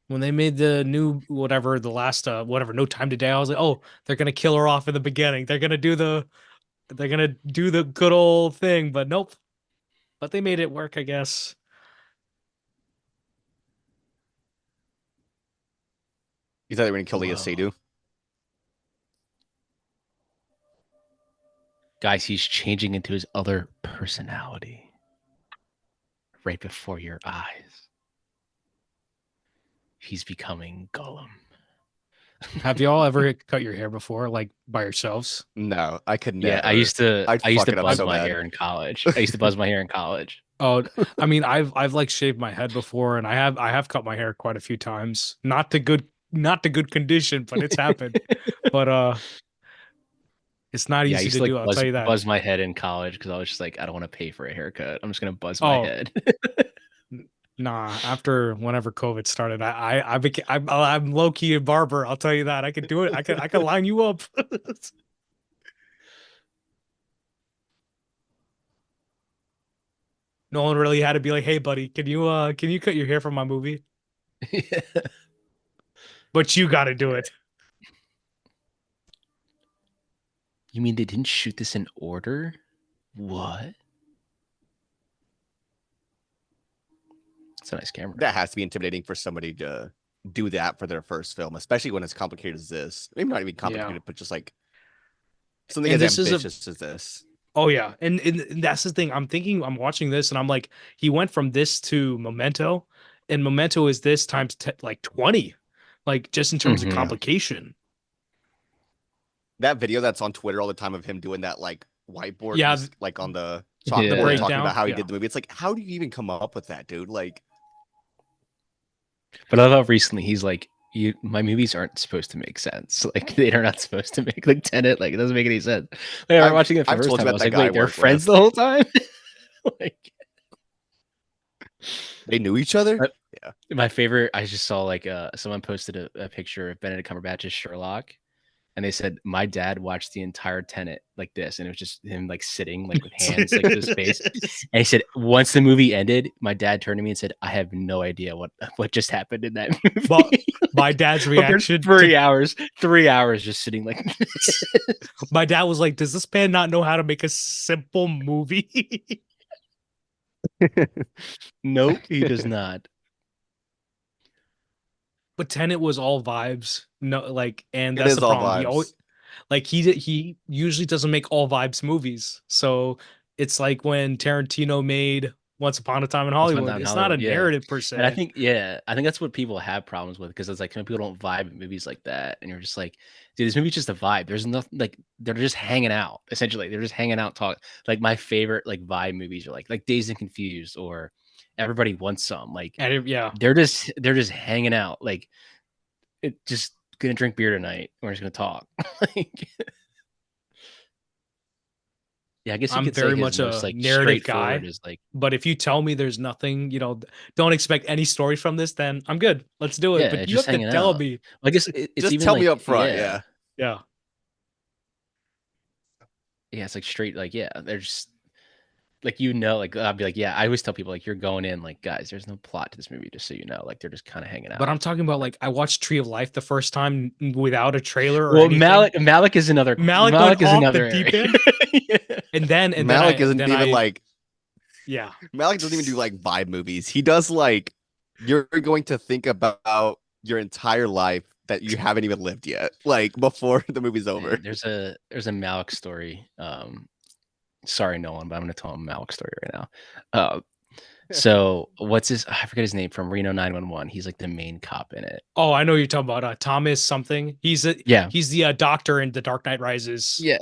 When they made the new whatever, the last No Time to Die, I was like, oh, they're gonna kill her off in the beginning. They're gonna do the good old thing, but nope. But they made it work, I guess. You thought they were gonna kill Leah Wow. Seydoux? Guys, he's changing into his other personality right before your eyes. He's becoming Gollum. Have y'all ever cut your hair before, like by yourselves? No, I could never. Yeah, I used to I'd fuck it up buzz so my bad. hair in college. I used to buzz my hair in college. Oh, I mean, I've like shaved my head before, and I have cut my hair quite a few times. Not to good condition, but it's happened. But it's not Yeah, I easy used to to do. like I'll tell you that. buzz my head in college because I was just like, I don't want to pay for a haircut. I'm just gonna buzz my Oh. head. Nah, after whenever COVID started, I'm low key a barber. I'll tell you that. I could do it. I could line you up. No one really had to be like, "Hey, buddy, can you cut your hair for my movie?" But you got to do it. You mean they didn't shoot this in order? What? It's a nice camera. That has to be intimidating for somebody to do that for their first film, especially when it's complicated as this. Maybe not even complicated, but just like something And as this is a- ambitious as this. Oh yeah, and that's the thing. I'm watching this, and I'm like, he went from this to Memento, and Memento is this times like 20, like just in terms Mhm. of complication. That video that's on Twitter all the time of him doing that like whiteboard, Yeah, just, like on the Yeah. chalkboard, The talking breakdown, about how he yeah. did the movie. It's like, how do you even come up with that, dude? Like, But I love recently he's like, my movies aren't supposed to make sense. Like they're not supposed to make like Tenet. Like it doesn't make any sense. Like, I'm I've- watching it for I've the first told you time. I about was that like, guy I wait, they're work friends with. the whole time. Like they knew each other. my favorite, I just saw like someone posted a picture of Benedict Cumberbatch's Sherlock, and they said my dad watched the entire Tenet like this, and it was just him like sitting like with hands like to his face. And he said once the movie ended, my dad turned to me and said, "I have no idea what just happened in that movie." But my dad's But for reaction. 3 hours just sitting like this. My dad was like, "Does this man not know how to make a simple movie?" Nope, he does not. But Tenet was all vibes. No, like, and It that's is the all problem. He vibes. always, like, he usually doesn't make all vibes movies. So it's like when Tarantino made Once Upon a Time in Once Upon a Hollywood. Time in It's not a Hollywood, yeah. narrative per And I se. think, I think that's what people have problems with because it's like some people don't vibe at movies like that, and you're just like, dude, this movie's just a vibe. There's nothing like they're just hanging out. Essentially, they're just hanging out, talk. Like my favorite like vibe movies are like Dazed and Confused or Everybody Wants Some. Like Yeah. they're just hanging out. Like it just gonna drink beer tonight. We're just gonna talk. Like, yeah, I guess you I'm could say very his much most a like narrative straightforward guy. is like, But if you tell me there's nothing, don't expect any story from this, then I'm good. Let's do it. yeah, But it's you just have to hanging tell out. me. I guess it's Just even tell me like, up front. Yeah. Yeah. yeah, it's like straight, like, yeah, they're just like, like I'll be like, yeah, I always tell people like you're going in like, guys, there's no plot to this movie, just so you know, like they're just kind of hanging But out. I'm talking about Like, like I watched Tree of Life the first time without a trailer or well, anything. Malik is another Malik went Malik is off the another deep area. end. Yeah. Malik isn't Then even I like yeah. Malik doesn't even do like vibe movies. He does like you're going to think about your entire life that you haven't even lived yet, like before the movie's over. And there's a Malik story. Sorry, Nolan, but I'm gonna tell him Malik story right now. So what's his? I forget his name from Reno 911. He's like the main cop in it. Oh, I know you're talking about Thomas something. Yeah, He's the doctor in The Dark Knight Rises. yeah.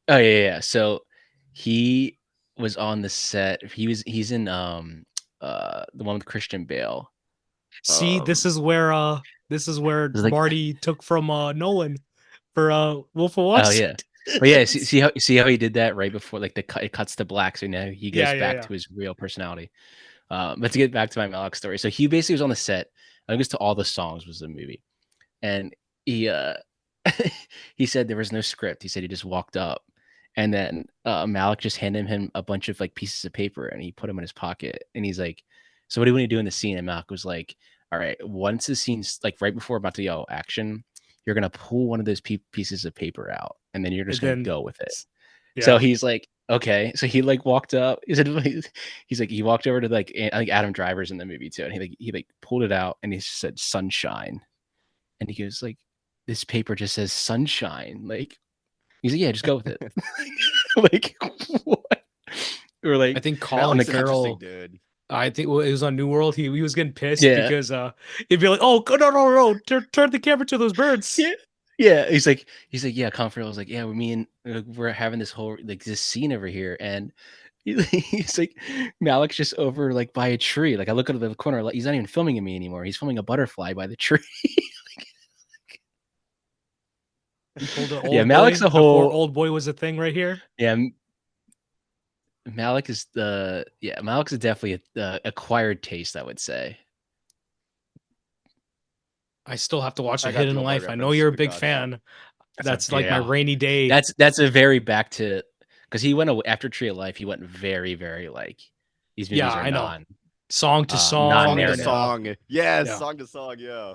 Oh yeah. So he was on the set. He's in the one with Christian Bale. See, Um, this is where It's like, Marty took from Nolan for Wolf of Wall oh yeah. Street. But yeah, see how he did that right before like it cuts to black, so now he Yeah, goes yeah, back yeah. to his real personality. But to get back to my Malik story, so he basically was on the set. I think it's to All the Songs was the movie, and he he said there was no script. He said he just walked up, and then Malik just handed him a bunch of like pieces of paper, and he put them in his pocket, and he's like, "So what do you want to do in the scene?" And Malik was like, "All right, once the scene's like right before about to yell action, you're gonna pull one of those pieces of paper out, and then you're just And gonna then go with it." So yeah. he's like, okay. So he like walked up. He said he's like he walked over to like I think Adam Driver's in the movie too, and he pulled it out and he said sunshine, and he goes like, this paper just says sunshine. Like he's like, yeah, just go with it. Like what? Or I like think Colin Malik's an interesting Farrell. dude. I think it was on New World. He was getting pissed yeah, because he'd be like, "Oh, no, turn the camera to those birds." yeah. Yeah, he's like, yeah. Comfort was like, yeah, we're having this whole like this scene over here, and he's like, Malik's just over like by a tree. Like I look at the corner, like he's not even filming me anymore. He's filming a butterfly by the tree. He pulled an Yeah, old Malik's boy a before whole. old boy was a thing right here. Yeah, Malik's definitely a acquired taste, I would say. I still have to watch I A got Hidden you a hard Life. I know reference, you're a big Vikash. fan. That's a That's like my yeah. rainy day. That's a very back to because he went after Tree of Life. He went very very like these Yeah, movies are I know. Song to song Song to and non-narrative. song. Yes, yeah. song to song, yeah.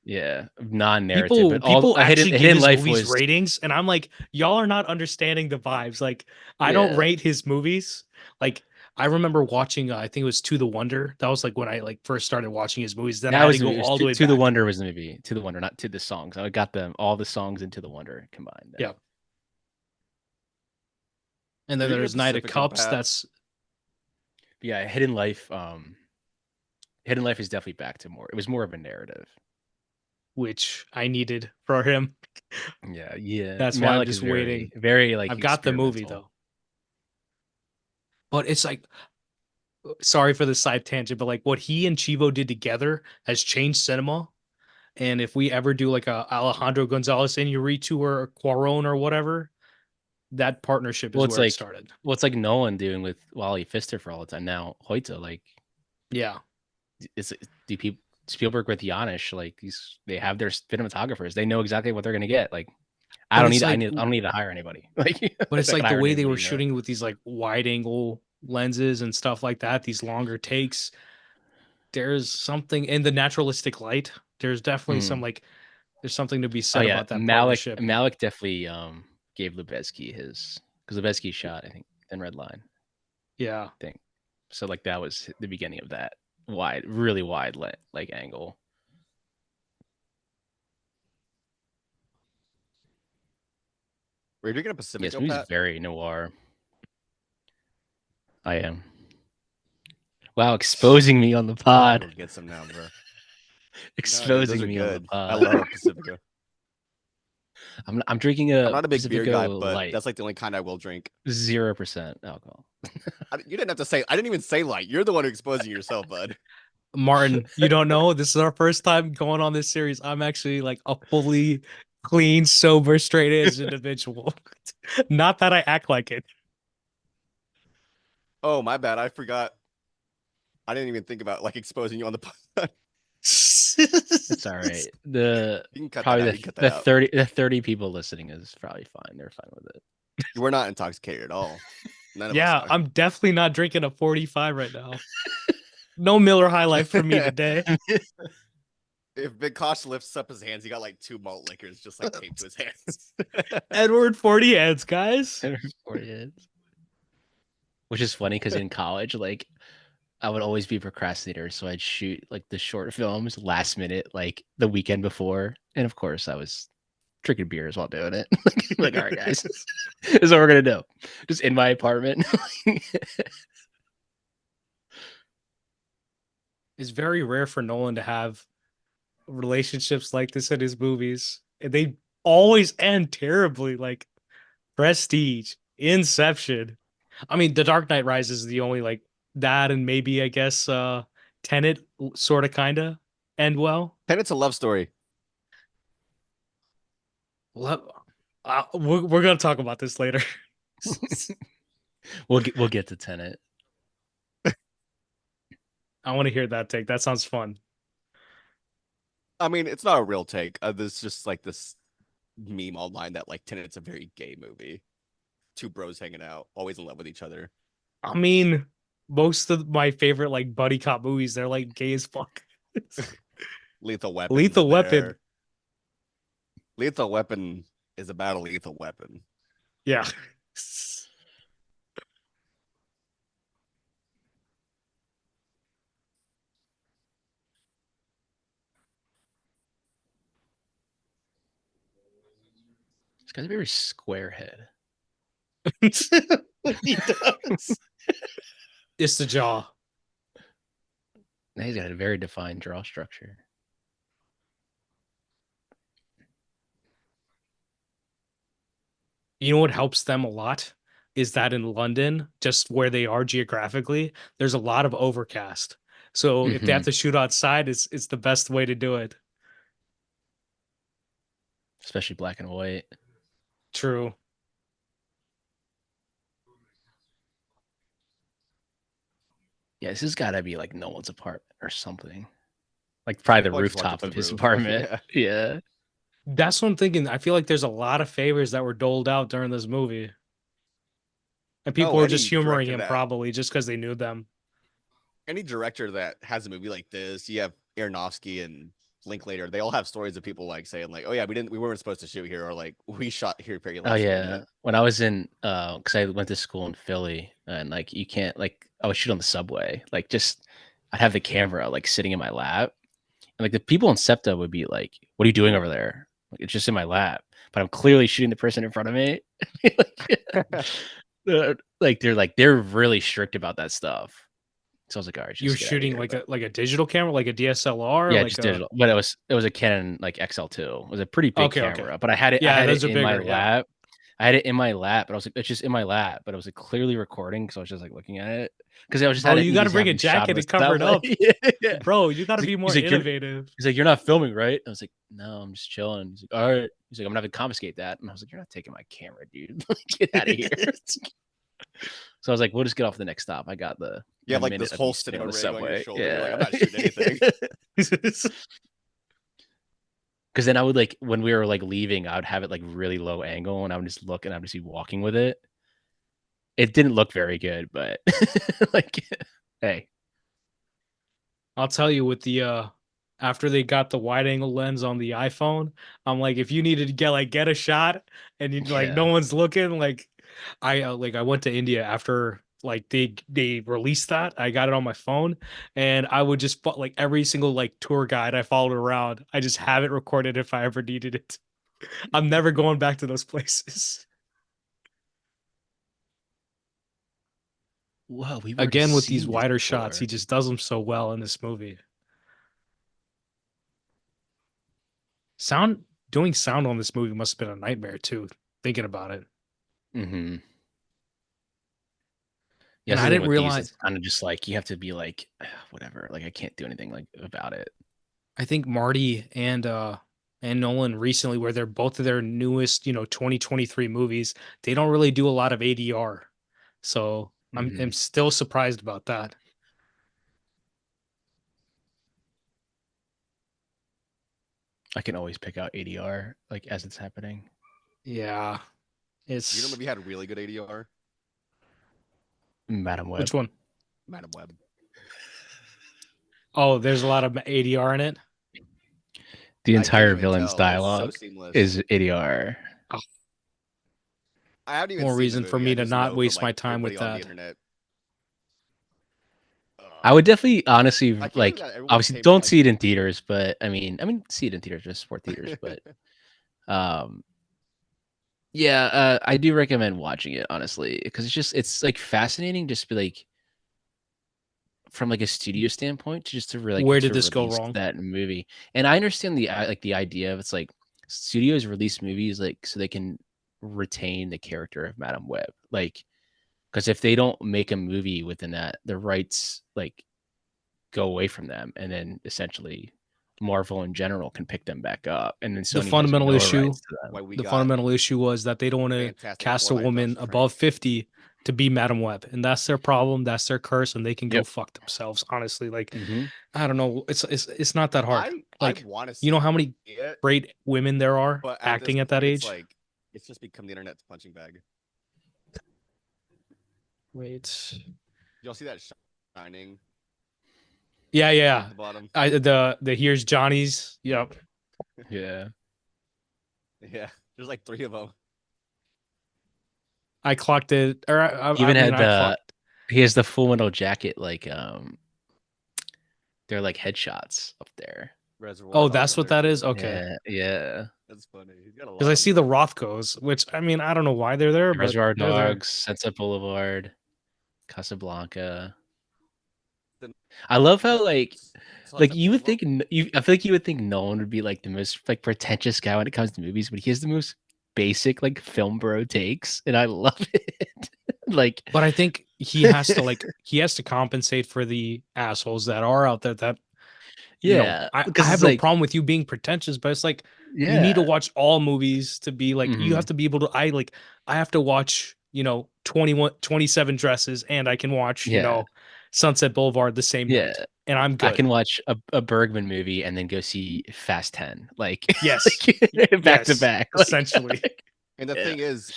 Yeah, non-narrative, People but all people actually give Hidden his Life movies was ratings, and I'm like, y'all are not understanding the vibes. Like, I don't yeah. rate his movies. Like, I remember watching, I think it was To the Wonder. That was like when I like first started watching his movies. Then I That had was to the go movie. It was all the way to the back. Wonder was the movie. To the Wonder, not to the songs. I got them all the songs into the Wonder combined. Yeah. And then You're there's Night of Pacific Cups. Pat. That's But yeah, Hidden Life. Hidden Life is definitely back to more. It was more of a narrative. which I needed for him. Yeah, yeah. That's why I'm Malik is just very, waiting. very like I've got the movie experimental. though. But it's like, sorry for the side tangent, but like what he and Chivo did together has changed cinema. And if we ever do like a Alejandro Gonzalez Iñárritu or Cuarón or whatever, that partnership Well, is it's where it like started. Nolan doing with Wally Pfister for all the time. Now Hoyta, like Yeah. it's do people Spielberg with Janisch, like they have their cinematographers. They know exactly what they're gonna get. Like I But don't it's need like, I don't need to hire anybody. Like but it's I can like the hire way they were anybody, you know? shooting with these like wide angle lenses and stuff like that, these longer takes. There's something in the naturalistic light. There's definitely some Mm. like, there's something to be Oh said yeah, about that partnership. Malik definitely gave Lubetzky his because Lubetzky shot I think in Red Line Yeah. thing. So like that was the beginning of that really wide like angle. Were you drinking a Yes, Pacifico, movie's Pat? very noir. I am. Wow, exposing me on the I'll pod. go get some now, bro. No, dude, those Exposing are me on the good. I pod. love a Pacifico. I'm drinking I'm a not a big beer guy, Pacifico but Light, that's like the only kind I will drink. 0% alcohol. You didn't have to say. I didn't even say light. You're the one exposing yourself, bud. Martin, you don't know. This is our first time going on this series. I'm actually like a fully clean, sober, straight edge individual. Not that I act like it. Oh, my bad. I forgot. I didn't even think about like exposing you on the pod. It's all right. The You can cut that probably out. the You can cut that the out. 30 people listening is probably fine. They're fine with it. We're not intoxicated at all. None of us Yeah, are. I'm definitely not drinking a 45 right now. No Miller High Life for me today. If Vikash lifts up his hands, he got like 2 malt liquors just like taped to his hands. Edward 40 heads, guys. 40 heads. Which is funny because in college, like I would always be a procrastinator, so I'd shoot like the short films last minute, like the weekend before, and of course I was drinking beers while doing it. Like, all right, guys, this is what we're gonna do. Just in my apartment. It's very rare for Nolan to have relationships like this in his movies. And they always end terribly, like Prestige, Inception. I mean, The Dark Knight Rises is the only like that, and maybe I guess Tenet sort of kinda end well. Tenet's a love story. We're gonna talk about this later. We'll get to Tenet. I want to hear that take. That sounds fun. I mean, it's not a real take. There's just like this meme online that like Tenet's a very gay movie. 2 bros hanging out, always in love with each other. I mean, most of my favorite like buddy cop movies, they're like gay as fuck. Lethal Weapon. Lethal Weapon. Lethal Weapon is about a lethal weapon. Yeah. This guy's a very square head. He does. It's the jaw. Now he's got a very defined jaw structure. You know what helps them a lot is that in London, just where they are geographically, there's a lot of overcast. So if they have to shoot outside, it's the best way to do it. Especially black and white. True. Yeah, this has got to be like Nolan's apartment or something. Like probably the Probably just watch rooftop it from of the his roof. apartment. Yeah. Yeah. That's what I'm thinking. I feel like there's a lot of favors that were doled out during this movie. And people were just Any humoring director him that probably just because they knew them. any director that has a movie like this, you have Aronofsky and Linklater, they all have stories of people like saying like, "Oh yeah, we weren't supposed to shoot here," or like, "We shot here very Oh last yeah. minute." When I was in because I went to school in Philly and like you can't like I would shoot on the subway. Like just I'd have the camera like sitting in my lap. And like the people in SEPTA would be like, "What are you doing over there?" Like it's just in my lap. But I'm clearly shooting the person in front of me. Like they're really strict about that stuff. So I was like, all right, You were just get out of shooting here. like a digital camera, like a DSLR, Yeah, like just a digital. But it was a Canon like XL2. It was a pretty big okay. camera, but I Yeah, had it those are in my bigger. Yeah. lap. I had it in my lap, but I was like, it's just in my lap. But I was like clearly recording, so I was just like looking at it because I was just Bro, had it you got to easy bring a having shot on jacket the and cover it subway. up. Yeah. Bro, you got to be more He's like, innovative. he's like, you're not filming, right? I was like, no, I'm just chilling. He's like, all right. He's like, I'm gonna have to confiscate that. And I was like, you're not taking my camera, dude. Get out of here. So I was like, we'll just get off the next stop. I got the You have like minute this of me whole sitting cinema on the rig on your subway. shoulder. Yeah. You're like, I'm not shooting anything. Because then I would like when we were like leaving, I would have it like really low angle, and I would just look and I would just be walking with it. It didn't look very good, but like, hey, I'll tell you with the after they got the wide angle lens on the iPhone, I'm like, if you needed to get a shot and you like no yeah, one's looking, like I went to India after like they released that. I got it on my phone and I would just like every single like tour guide I followed around, I just have it recorded if I ever needed it. I'm never going back to those places. whoa, we've already Again, with these seen this wider before. shots, he just does them so well in this movie. Doing sound on this movie must have been a nightmare too, thinking about it. Mm-hmm. Yeah, And that's I the thing didn't with these. realize, It's kind of just like you have to be like, whatever. Like I can't do anything like about it. I think Marty and Nolan recently, where they're both of their newest, 2023 movies, they don't really do a lot of ADR. So I'm Mhm. still surprised about that. I can always pick out ADR like as it's happening. Yeah. You know, It's movie had really good ADR. Madam Web. which one? Madam Web. Oh, there's a lot of ADR in it. The I couldn't entire even villain's tell. It's so dialogue seamless. is ADR. Oh, I haven't even more seen reason the for movie. me I to just not know from waste my like time with everybody on the that. internet. I would definitely, honestly, I can't like, believe that everyone obviously, came don't like see it in theaters, but I mean, see it in theaters, just support theaters. But, um, yeah, I do recommend watching it honestly because it's like fascinating, just be like from like a studio standpoint, just to like Where did to this go release wrong? that movie. And I understand like the idea of it's like studios release movies like so they can retain the character of Madam Web, like because if they don't make a movie within that, the rights like go away from them, and then essentially Marvel in general can pick them back up, and then The Sony has fundamental no issue, rights to them. why we the got fundamental issue was that they don't want to Fantastic cast Four a by woman Doctor above Strange. 50 to be Madam Web. And that's their problem. That's their curse. And they can go Yep. fuck themselves. Honestly, like, Mhm. I don't know. It's not that hard. I Like, want to you see know how many it, great women there are but at this acting at that point, it's age? like it's just become the internet's punching bag. Wait. Y'all see that Shining Yeah, at yeah. the bottom? The here's Johnny's. Yep. Yeah. Yeah, there's like 3 of them. I clocked it. Or He I even mean, had I the clocked. he has the Full Metal Jacket like they're like headshots up there. Reservoir Oh, Dogs that's what that underneath. is. Okay. Yeah. That's funny. He's got a Because lot I on see the there. Rothkos, which I mean, I don't know why they're there, but Reservoir they're there. Dogs, Sunset Boulevard, Casablanca. Then I love how like Sunset you would think Boulevard. I feel like you would think Nolan would be like the most like pretentious guy when it comes to movies, but he has the most basic like film bro takes, and I love it. Like But I think he has to compensate for the assholes that are out there that yeah, I because have it's no like problem with you being pretentious, but it's like you need to yeah, watch all movies to be like you have mhm, to be able to I have to watch, 27 dresses and I can watch, yeah, Sunset Boulevard the same yeah. night and I'm I good. can watch a Bergman movie and then go see Fast 10, like, Yes. like back to Yes, back. Like, essentially. And the yeah. thing is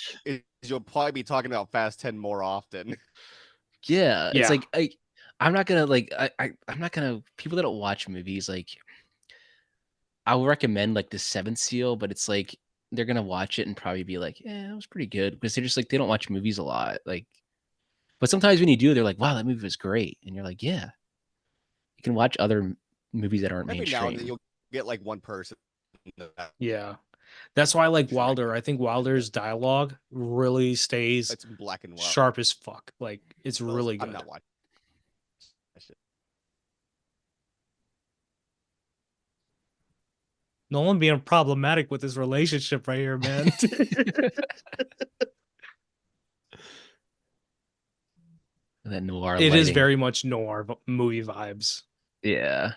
you'll probably be talking about Fast 10 more often. Yeah. It's Yeah. like I'm not gonna like I'm not gonna people that don't watch movies like I will recommend like the Seventh Seal, but it's like they're gonna watch it and probably be like, yeah, it was pretty good because they're just like they don't watch movies a lot. Like, but sometimes when you do, they're like, wow, that movie was great, and you're like, yeah, you can watch other movies that aren't Every now and then mainstream. you'll get like one person that Yeah. That's why I like actually Wilder. I think Wilder's dialogue really stays it's in black and white. sharp as fuck. Like it's really I'm good. not watching that shit. Nolan being problematic with his relationship right here, man. That noir It is lighting. very much noir movie vibes. Yeah.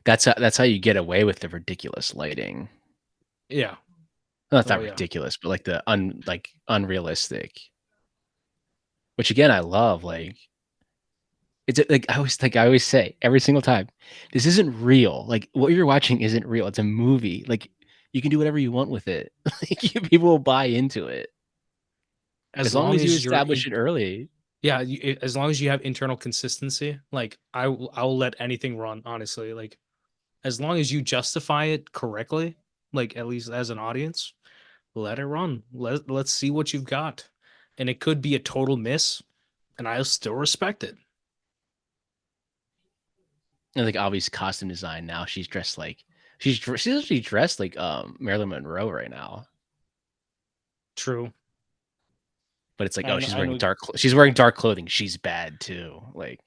That's how you get away with the ridiculous lighting. Yeah. Well, that's Oh not yeah. ridiculous, but like the unrealistic. Which again I love. Like it's like I always say every single time, this isn't real. Like what you're watching isn't real. It's a movie. Like you can do whatever you want with it. Like people will buy into it As as long long as you as you're establish it early. yeah, as long as you have internal consistency, like I'll let anything run, honestly. Like as long as you justify it correctly, like at least as an audience, let it run. Let's see what you've got. And it could be a total miss, and I'll still respect it. And like obvious costume design now, she's actually dressed like Marilyn Monroe right now. True. but it's like, I oh, know. she's I wearing know. she's wearing dark clothing. She's bad too. Like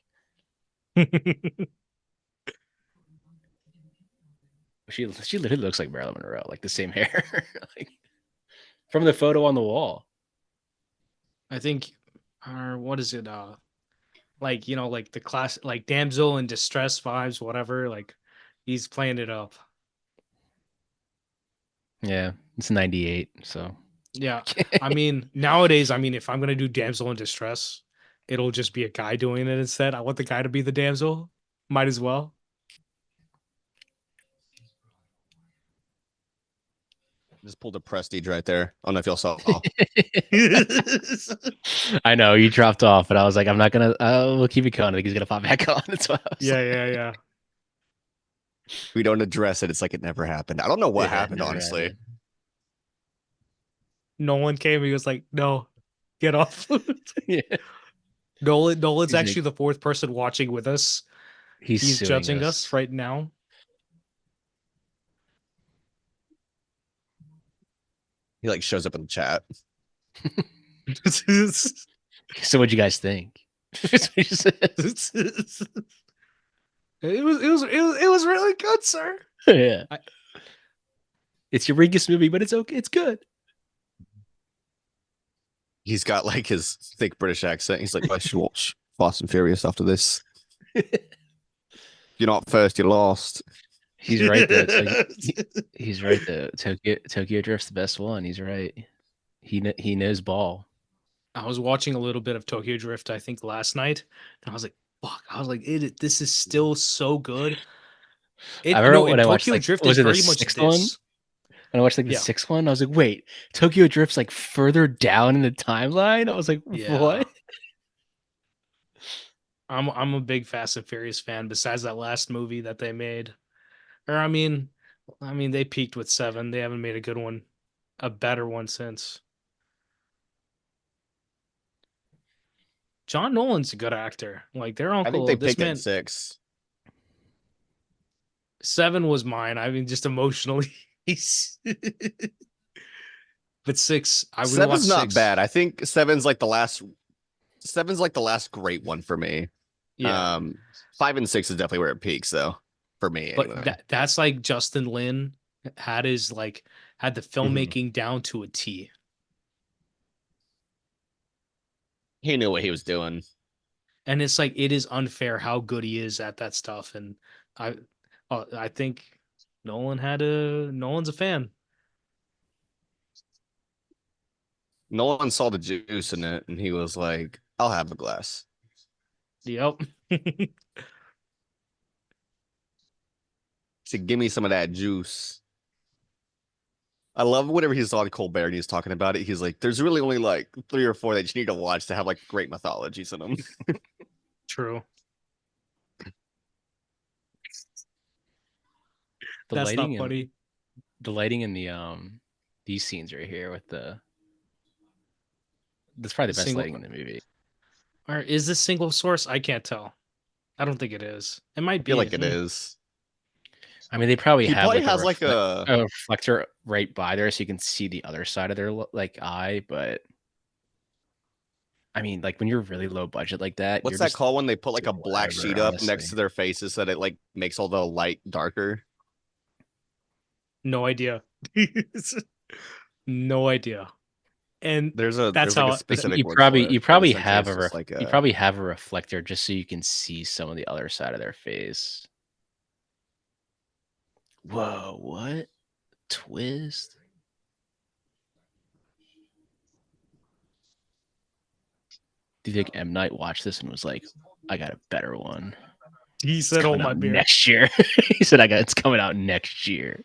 she literally looks like Marilyn Monroe, like the same hair, like from the photo on the wall. I think, or what is it? Like like the class, like damsel in distress vibes, whatever. Like he's playing it up. Yeah, it's 98, so Yeah, I mean nowadays, I mean if I'm gonna do damsel in distress, it'll just be a guy doing it instead. I want the guy to be the damsel. Might as well. Just pulled a prestige right there. I don't know if y'all saw. I know you dropped off, but I was like, I'm not gonna. We'll keep it going. I think he's gonna pop back on. That's why I was like, Yeah. We don't address it. It's like it never happened. I don't know what yeah, happened, never honestly. happened. Nolan came. He was like, "No, get off." Yeah, Nolan's he's like, actually the fourth person watching with us. he's He's suing judging us. us right now. He like shows up in the chat. So what'd you guys think? That's what he said. It was really good, sir. Yeah, it's your weakest movie, but it's okay. It's good. He's got like his thick British accent. He's like, I should watch Fast and Furious after this. You're not first, you're lost. He's right though. He's right though. Tokyo Drift's the best one. He's right. He knows ball. I was watching a little bit of Tokyo Drift, I think, last night, and I was like, "Fuck!" I was like, "This is still so good." I remember when And I watched Tokyo like Drift was is it the very much sixth one? this. When I watched like the Yeah. sixth one, I was like, wait, Tokyo Drift's like further down in the timeline. I was like, Yeah. what? I'm a big Fast and Furious fan. Besides that last movie that they made, or I mean, they peaked with 7. They haven't made a good one, a better one since. John Nolan's a good actor. Like their I think uncle, they this picked it man. in 6. 7 was mine. I mean, just emotionally. But 6, I would watch 7's not 6. bad. I think 7's like the last great one for me. Yeah. 5 and 6 is definitely where it peaks though. For me, But anyway. that's like Justin Lin had the Mm-hmm. filmmaking down to a T. He knew what he was doing. And it's like it is unfair how good he is at that stuff. And I think Nolan's a fan. Nolan saw the juice in it and he was like, I'll have a glass. Yep. He said, give me some of that juice. I love whenever he's on Colbert and he's talking about it. He's like, there's really only like 3 or 4 that you need to watch to have like great mythologies in them. True. The That's lighting not funny. The lighting in these scenes right here with that's probably the best lighting in the movie. Or is this single source? I can't tell. I don't think it is. It might I be. feel like it is. I mean, they probably He have probably like has like a reflector right by there, so you can see the other side of their like eye. But I mean, like when you're really low budget like that, what's you're that just called when they put like a doing black whatever, sheet up honestly. next to their faces so that it like makes all the light darker? No idea. No idea. And There's that's like how a specific you word probably for it, you but probably essentially have it's a just like you probably have a reflector just so you can see some of the other side of their face. Whoa, what twist? Do you think M. Night watched this and was like, I got a better one? he It's said, "Oh coming my out beer." next year. He said, it's coming out next year.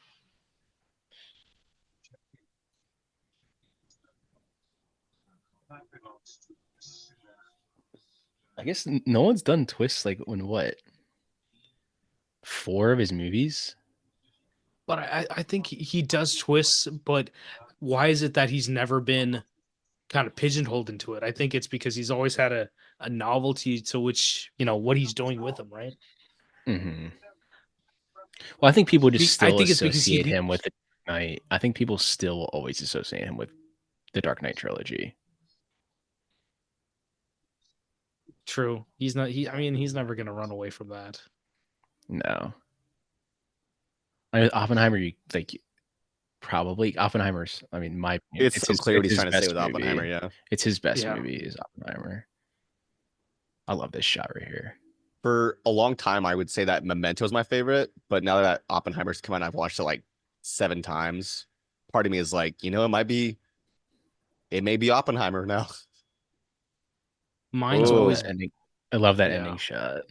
I guess no one's done twists like when what? 4 of his movies? But I think he does twists, but why is it that he's never been kind of pigeonholed into it? I think it's because he's always had a novelty to which, what he's doing with them, right? Mm-hmm. Well, I think people just I still think it's because associate him with the Dark Knight. I think people still always associate him with the Dark Knight trilogy. True. He's not. I mean, he's never gonna run away from that. No. I mean, Oppenheimer, probably Oppenheimer's. I mean, my opinion, It's so clear what he's trying to say with Oppenheimer. movie. Yeah. It's his best Yeah. movie is Oppenheimer. I love this shot right here. For a long time, I would say that Memento is my favorite, but now that Oppenheimer's come out, I've watched it like 7 times. Part of me is like, it may be Oppenheimer now. Mine's Oh, always. that ending. I love that Yeah. ending shot.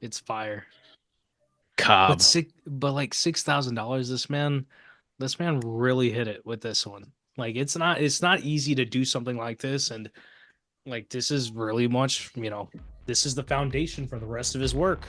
It's fire. Cobb. But like $6,000, this man really hit it with this one. Like it's not easy to do something like this, and like this is really much, this is the foundation for the rest of his work.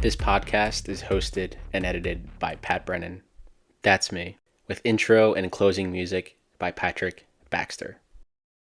This podcast is hosted and edited by Pat Brennan. That's me, with intro and closing music by Patrick Baxter.